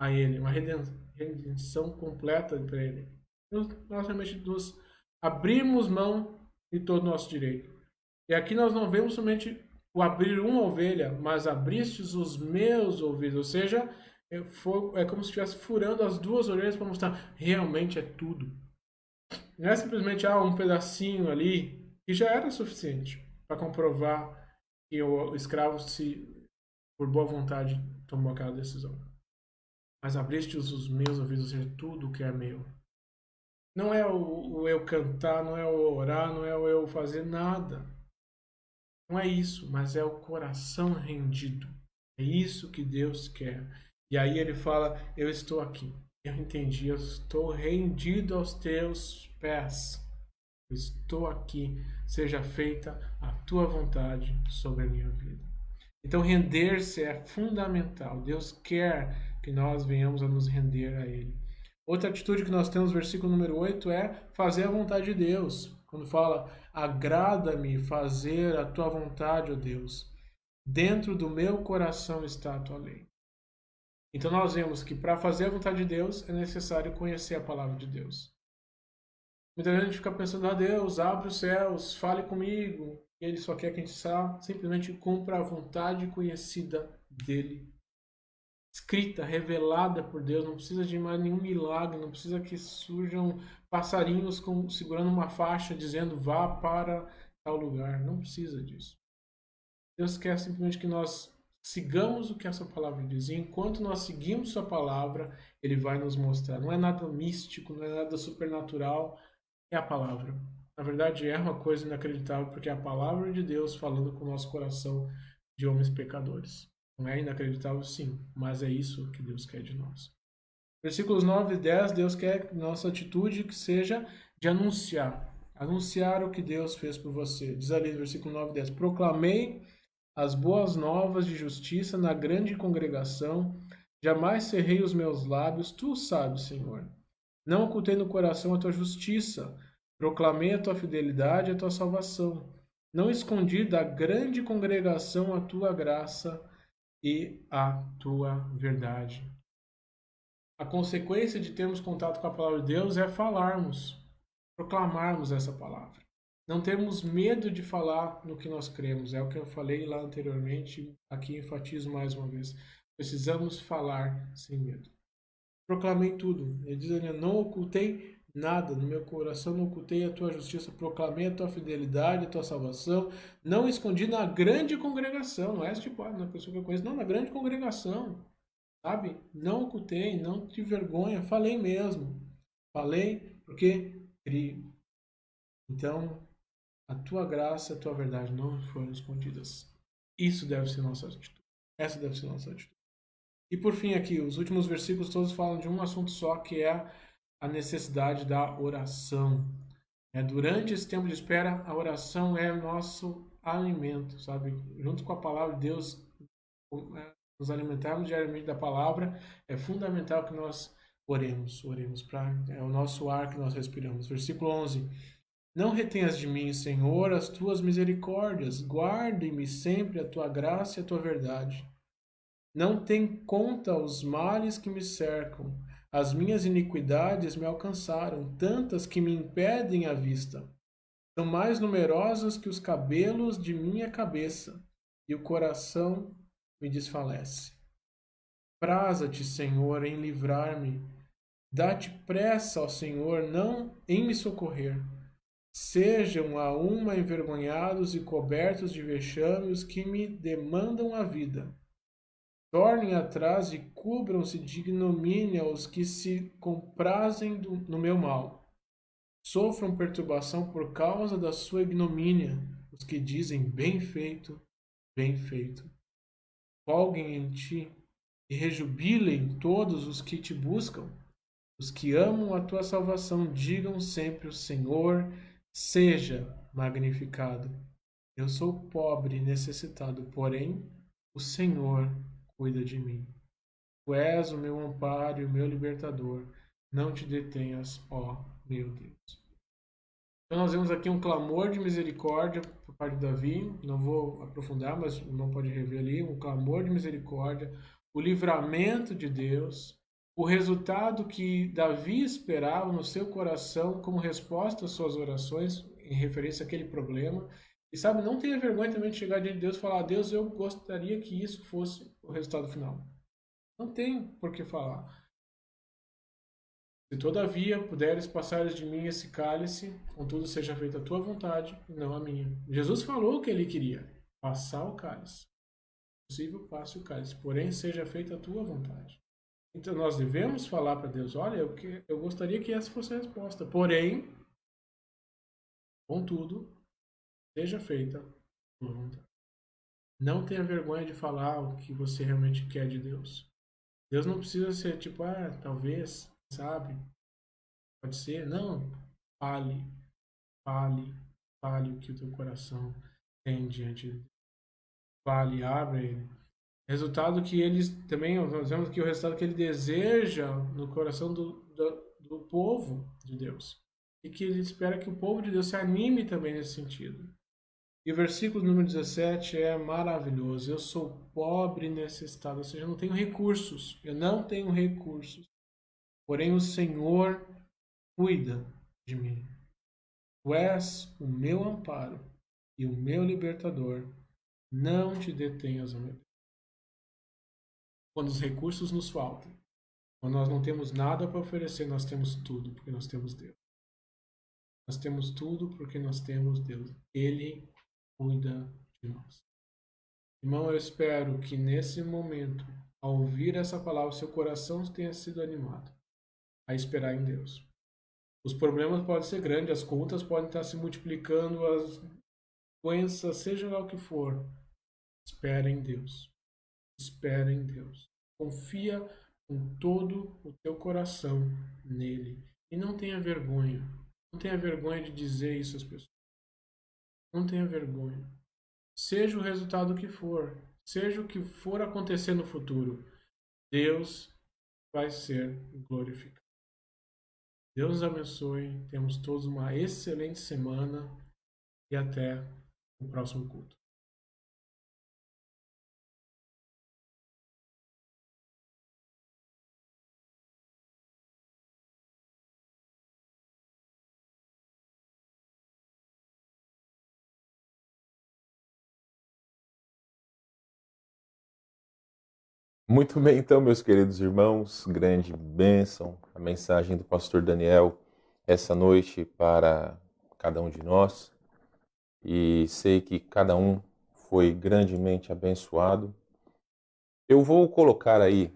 a Ele, uma redenção completa para Ele. Nós realmente nos abrimos mão de todo o nosso direito. E aqui nós não vemos somente o abrir uma ovelha, mas abristes os meus ouvidos. Ou seja, é como se estivesse furando as 2 orelhas para mostrar realmente é tudo. Não é simplesmente um pedacinho ali, que já era suficiente para comprovar que o escravo, por boa vontade, tomou aquela decisão. Mas abristes os meus ouvidos, ou seja, tudo que é meu. Não é o eu cantar, não é o orar, não é o eu fazer nada. Não é isso, mas é o coração rendido. É isso que Deus quer. E aí ele fala, eu estou aqui. Eu entendi, eu estou rendido aos teus pés. Eu estou aqui. Seja feita a tua vontade sobre a minha vida. Então render-se é fundamental. Deus quer que nós venhamos a nos render a Ele. Outra atitude que nós temos no versículo número 8 é fazer a vontade de Deus. Quando fala, agrada-me fazer a tua vontade, ó Deus. Dentro do meu coração está a tua lei. Então nós vemos que para fazer a vontade de Deus é necessário conhecer a palavra de Deus. Muita gente fica pensando, Deus, abre os céus, fale comigo. E Ele só quer que a gente simplesmente cumpra a vontade conhecida dEle. Escrita, revelada por Deus, não precisa de mais nenhum milagre, não precisa que surjam passarinhos segurando uma faixa dizendo vá para tal lugar, não precisa disso. Deus quer simplesmente que nós sigamos o que essa palavra diz, e enquanto nós seguimos sua palavra, Ele vai nos mostrar. Não é nada místico, não é nada supernatural, é a palavra. Na verdade é uma coisa inacreditável, porque é a palavra de Deus falando com o nosso coração de homens pecadores. Não é inacreditável, sim, mas é isso que Deus quer de nós. Versículos 9 e 10, Deus quer que nossa atitude que seja de anunciar. Anunciar o que Deus fez por você. Diz ali no versículo 9 e 10, proclamei as boas novas de justiça na grande congregação, jamais cerrei os meus lábios, tu sabes, Senhor. Não ocultei no coração a tua justiça, proclamei a tua fidelidade e a tua salvação. Não escondi da grande congregação a tua graça e a tua verdade. A consequência de termos contato com a palavra de Deus é falarmos, proclamarmos essa palavra. Não termos medo de falar no que nós cremos. É o que eu falei lá anteriormente, aqui enfatizo mais uma vez. Precisamos falar sem medo. Proclamei tudo. Ele diz, eu não ocultei nada no meu coração, não ocultei a tua justiça, proclamei a tua fidelidade, a tua salvação, não escondi na grande congregação, não é tipo, na pessoa que eu conheço, não, na grande congregação, sabe? Não ocultei, não tive vergonha, falei mesmo. Falei porque criei. Então, a tua graça, a tua verdade não foram escondidas. Isso deve ser nossa atitude. Essa deve ser nossa atitude. E por fim aqui, os últimos versículos todos falam de um assunto só, que é a necessidade da oração. Durante esse tempo de espera, a oração é nosso alimento, sabe? Junto com a palavra de Deus, nos alimentarmos diariamente da palavra, é fundamental que nós oremos. É o nosso ar que nós respiramos. Versículo 11. Não retenhas de mim, Senhor, as tuas misericórdias, guarde-me sempre a tua graça e a tua verdade. Não tem conta os males que me cercam, as minhas iniquidades me alcançaram, tantas que me impedem a vista. São mais numerosas que os cabelos de minha cabeça, e o coração me desfalece. Praza-te, Senhor, em livrar-me. Dá-te pressa ao Senhor, não em me socorrer. Sejam a uma envergonhados e cobertos de vexame os que me demandam a vida. Tornem atrás e cubram-se de ignomínia os que se comprazem no meu mal. Sofram perturbação por causa da sua ignomínia os que dizem bem feito, bem feito. Folguem em ti e rejubilem todos os que te buscam. Os que amam a tua salvação digam sempre: o Senhor seja magnificado. Eu sou pobre e necessitado, porém o Senhor cuida de mim. Tu és o meu amparo e o meu libertador. Não te detenhas, ó meu Deus. Então nós vemos aqui um clamor de misericórdia por parte de Davi. Não vou aprofundar, mas o irmão pode rever ali. Um clamor de misericórdia, o livramento de Deus, o resultado que Davi esperava no seu coração como resposta às suas orações em referência àquele problema. E sabe, não tenha vergonha também de chegar diante de Deus e falar: Deus, eu gostaria que isso fosse o resultado final. Não tem por que falar. Se todavia puderes passar de mim esse cálice, contudo seja feita a tua vontade e não a minha. Jesus falou o que ele queria: passar o cálice. Se possível, passe o cálice, porém seja feita a tua vontade. Então nós devemos falar para Deus: olha, eu gostaria que essa fosse a resposta, porém, contudo, seja feita a tua vontade. Não tenha vergonha de falar o que você realmente quer de Deus. Deus não precisa ser tipo, talvez, sabe? Pode ser. Não. Fale o que o teu coração tem diante de Deus. Fale, abra ele. Resultado que eles também, nós vemos que o resultado que ele deseja no coração do povo de Deus. E que ele espera que o povo de Deus se anime também nesse sentido. E o versículo número 17 é maravilhoso. Eu sou pobre e necessitado, ou seja, eu não tenho recursos. Eu não tenho recursos. Porém, o Senhor cuida de mim. Tu és o meu amparo e o meu libertador. Não te detenhas, ó meu Deus. Quando os recursos nos faltam, quando nós não temos nada para oferecer, nós temos tudo, porque nós temos Deus. Nós temos tudo porque nós temos Deus. Ele cuida de nós. Irmão, eu espero que nesse momento, ao ouvir essa palavra, seu coração tenha sido animado a esperar em Deus. Os problemas podem ser grandes, as contas podem estar se multiplicando, as doenças, seja lá o que for. Espera em Deus. Espera em Deus. Confia com todo o teu coração nele. E não tenha vergonha. Não tenha vergonha de dizer isso às pessoas. Não tenha vergonha. Seja o resultado que for, seja o que for acontecer no futuro, Deus vai ser glorificado. Deus abençoe. Temos todos uma excelente semana e até o próximo culto. Muito bem, então, meus queridos irmãos, grande bênção, a mensagem do pastor Daniel essa noite para cada um de nós. E sei que cada um foi grandemente abençoado. Eu vou colocar aí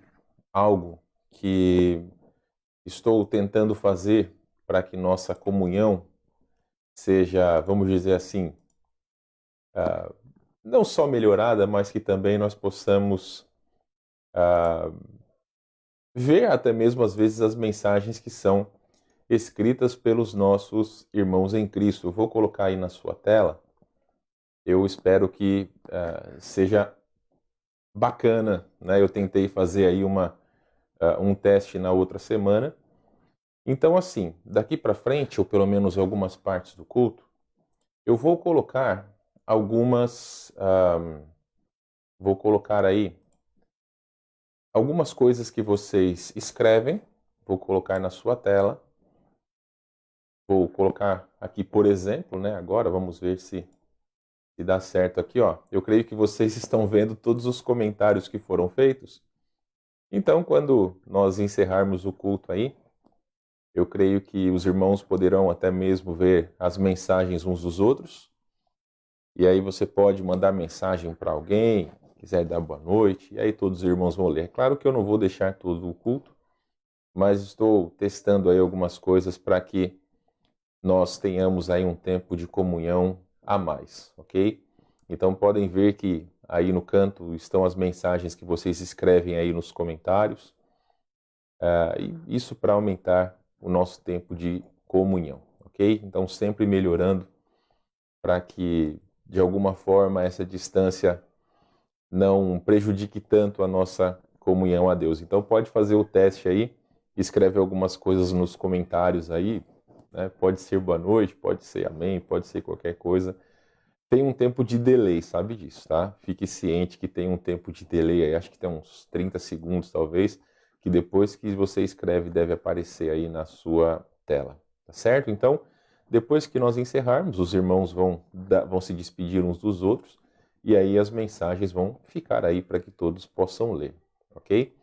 algo que estou tentando fazer para que nossa comunhão seja, vamos dizer assim, não só melhorada, mas que também nós possamos ver até mesmo às vezes as mensagens que são escritas pelos nossos irmãos em Cristo. Eu vou colocar aí na sua tela. Eu espero que seja bacana, né? Eu tentei fazer aí um teste na outra semana. Então, assim, daqui para frente, ou pelo menos algumas partes do culto, eu vou colocar vou colocar aí algumas coisas que vocês escrevem, vou colocar na sua tela. Vou colocar aqui, por exemplo, né? Agora vamos ver se dá certo aqui, ó. Eu creio que vocês estão vendo todos os comentários que foram feitos. Então, quando nós encerrarmos o culto aí, eu creio que os irmãos poderão até mesmo ver as mensagens uns dos outros. E aí você pode mandar mensagem para alguém, quiser dar boa noite, e aí todos os irmãos vão ler. É claro que eu não vou deixar todo o culto, mas estou testando aí algumas coisas para que nós tenhamos aí um tempo de comunhão a mais, ok? Então podem ver que aí no canto estão as mensagens que vocês escrevem aí nos comentários. E isso para aumentar o nosso tempo de comunhão, ok? Então sempre melhorando para que de alguma forma essa distância não prejudique tanto a nossa comunhão a Deus. Então pode fazer o teste aí, escreve algumas coisas nos comentários aí, né? Pode ser boa noite, pode ser amém, pode ser qualquer coisa. Tem um tempo de delay, sabe disso, tá? Fique ciente que tem um tempo de delay aí, acho que tem uns 30 segundos talvez, que depois que você escreve deve aparecer aí na sua tela, tá certo? Então, depois que nós encerrarmos, os irmãos vão se despedir uns dos outros e aí as mensagens vão ficar aí para que todos possam ler, ok?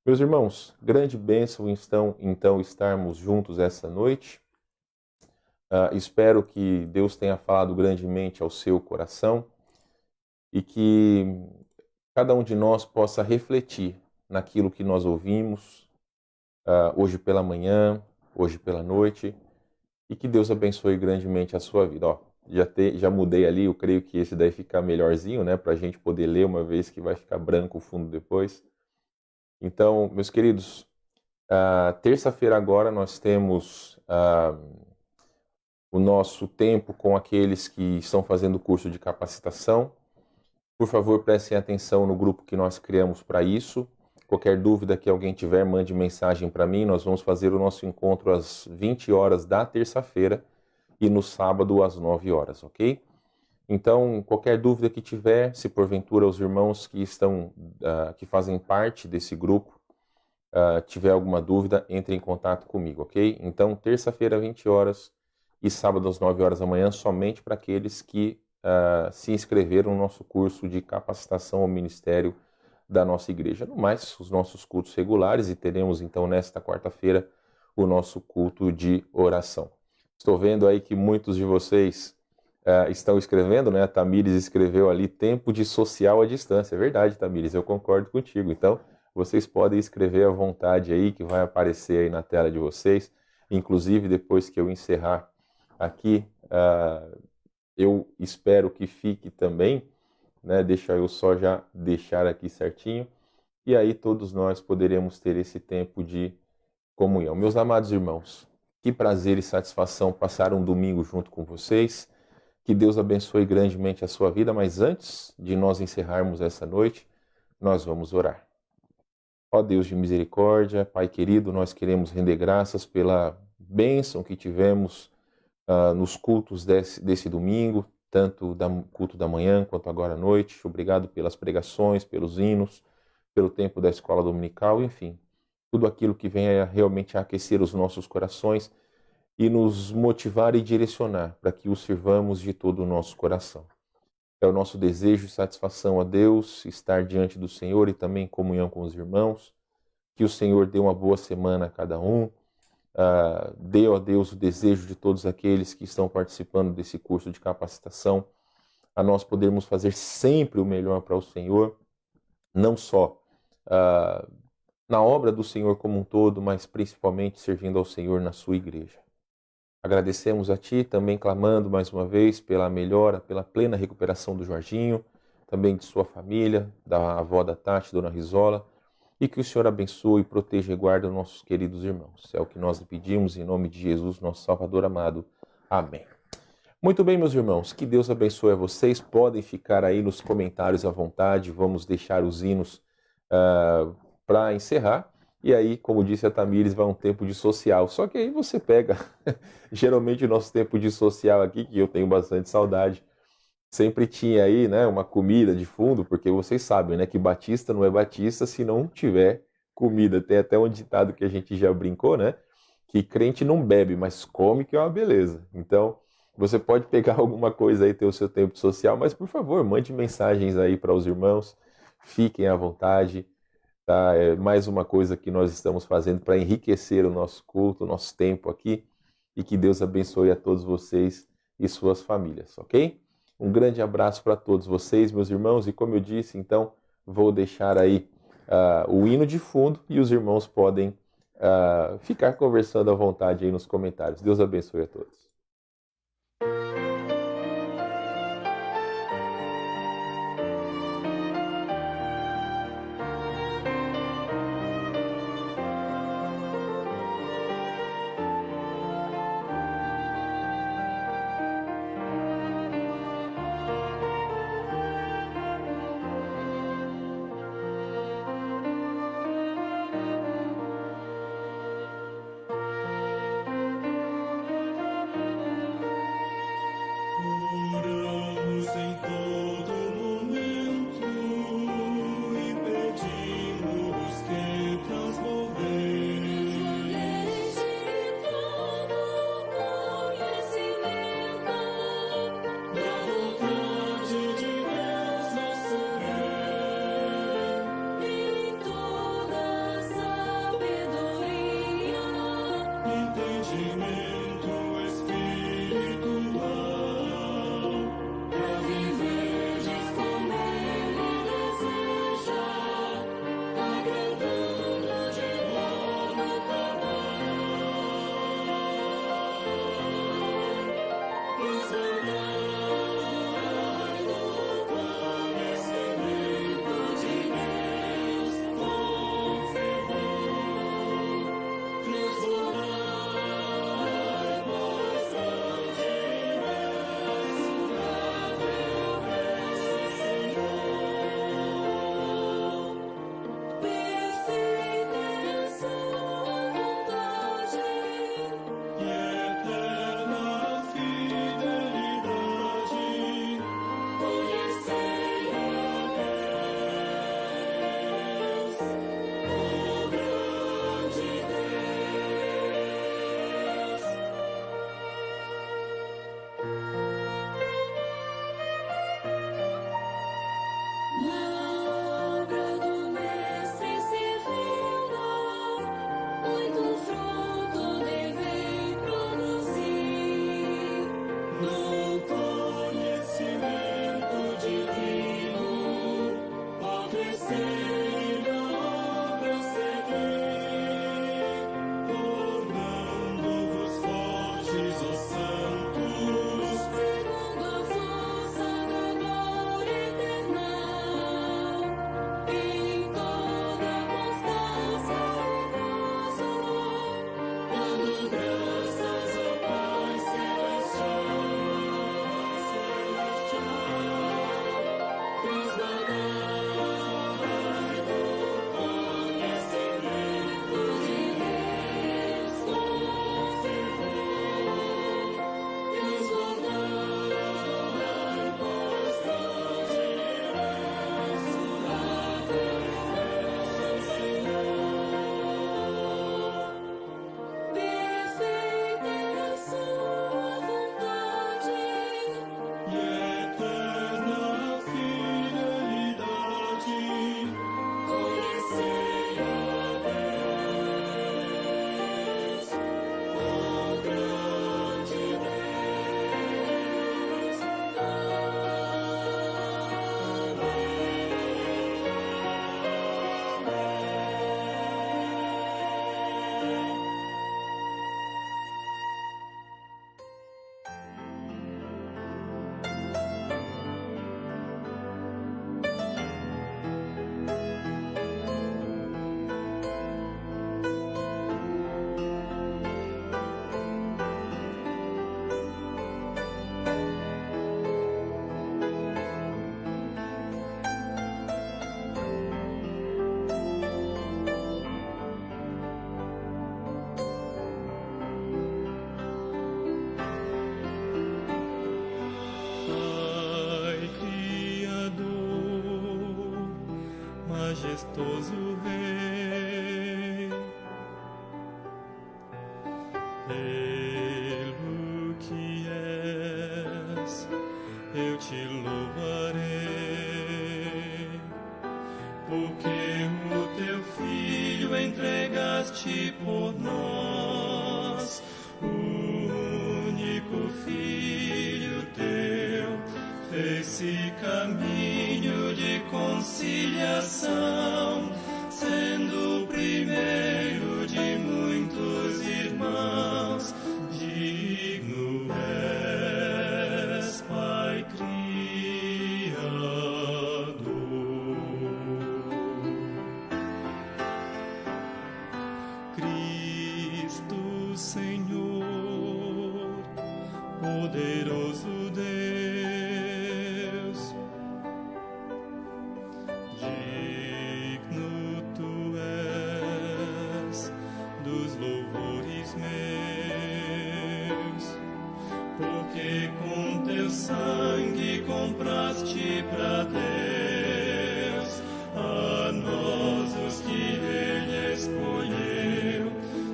Meus irmãos, grande bênção então estarmos juntos essa noite. Espero que Deus tenha falado grandemente ao seu coração e que cada um de nós possa refletir naquilo que nós ouvimos hoje pela manhã, hoje pela noite, e que Deus abençoe grandemente a sua vida. Ó, já mudei ali, eu creio que esse daí fica melhorzinho, né, para a gente poder ler, uma vez que vai ficar branco o fundo depois. Então, meus queridos, terça-feira agora nós temos o nosso tempo com aqueles que estão fazendo o curso de capacitação. Por favor, prestem atenção no grupo que nós criamos para isso. Qualquer dúvida que alguém tiver, mande mensagem para mim. Nós vamos fazer o nosso encontro às 20 horas da terça-feira e no sábado às 9 horas, ok? Então, qualquer dúvida que tiver, se porventura os irmãos que fazem parte desse grupo tiver alguma dúvida, entre em contato comigo, ok? Então, terça-feira, 20 horas e sábado às 9 horas da manhã, somente para aqueles que se inscreveram no nosso curso de capacitação ao ministério da nossa igreja. No mais, os nossos cultos regulares, e teremos então nesta quarta-feira o nosso culto de oração. Estou vendo aí que muitos de vocês estão escrevendo, né? A Tamires escreveu ali tempo de social à distância. É verdade, Tamires, eu concordo contigo. Então, vocês podem escrever à vontade aí, que vai aparecer aí na tela de vocês. Inclusive, depois que eu encerrar aqui, eu espero que fique também, né? Deixa eu só já deixar aqui certinho, e aí todos nós poderemos ter esse tempo de comunhão. Meus amados irmãos, que prazer e satisfação passar um domingo junto com vocês, que Deus abençoe grandemente a sua vida, mas antes de nós encerrarmos essa noite, nós vamos orar. Ó Deus de misericórdia, Pai querido, nós queremos render graças pela bênção que tivemos nos cultos desse domingo, tanto do culto da manhã quanto agora à noite. Obrigado pelas pregações, pelos hinos, pelo tempo da escola dominical, enfim, tudo aquilo que venha realmente a aquecer os nossos corações e nos motivar e direcionar para que o sirvamos de todo o nosso coração. É o nosso desejo e satisfação a Deus estar diante do Senhor e também em comunhão com os irmãos. Que o Senhor dê uma boa semana a cada um. Dê, ó Deus, o desejo de todos aqueles que estão participando desse curso de capacitação, a nós podermos fazer sempre o melhor para o Senhor, não só na obra do Senhor como um todo, mas principalmente servindo ao Senhor na sua igreja. Agradecemos a Ti, também clamando mais uma vez pela melhora, pela plena recuperação do Jorginho, também de sua família, da avó da Tati, Dona Risola, e que o Senhor abençoe, proteja e guarde os nossos queridos irmãos. É o que nós lhe pedimos em nome de Jesus, nosso Salvador amado. Amém. Muito bem, meus irmãos, que Deus abençoe a vocês. Podem ficar aí nos comentários à vontade, vamos deixar os hinos para encerrar. E aí, como disse a Tamires, vai um tempo de social. Só que aí você pega, geralmente o nosso tempo de social aqui, que eu tenho bastante saudade, sempre tinha aí, né, uma comida de fundo, porque vocês sabem, né, que batista não é batista se não tiver comida. Tem até um ditado que a gente já brincou, né, que crente não bebe, mas come, que é uma beleza. Então, você pode pegar alguma coisa aí, ter o seu tempo social, mas por favor, mande mensagens aí para os irmãos, fiquem à vontade, tá? É mais uma coisa que nós estamos fazendo para enriquecer o nosso culto, o nosso tempo aqui, e que Deus abençoe a todos vocês e suas famílias, ok? Um grande abraço para todos vocês, meus irmãos, e como eu disse, então, vou deixar aí o hino de fundo e os irmãos podem ficar conversando à vontade aí nos comentários. Deus abençoe a todos. majestoso Rei, pelo que és, eu te louvarei, porque o teu Filho entregaste por nós, o único Filho teu, fez-se caminho de conciliação, sendo o primeiro de muitos irmãos. Digno és, Pai Criador. Cristo Senhor, poderoso Deus, digno tu és dos louvores meus, porque com teu sangue compraste pra Deus a nós os que ele escolheu.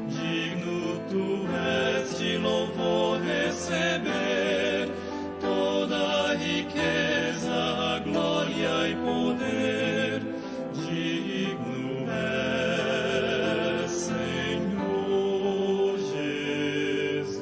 Digno tu és de louvor receber toda a riqueza, a glória e poder. Digno és, Senhor Jesus.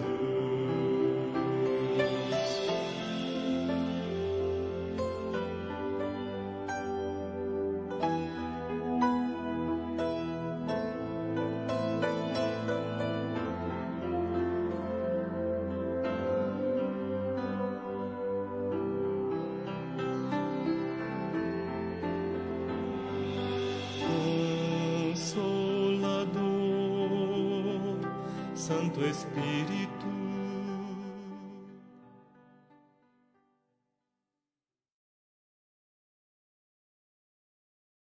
Consolador, Santo Espírito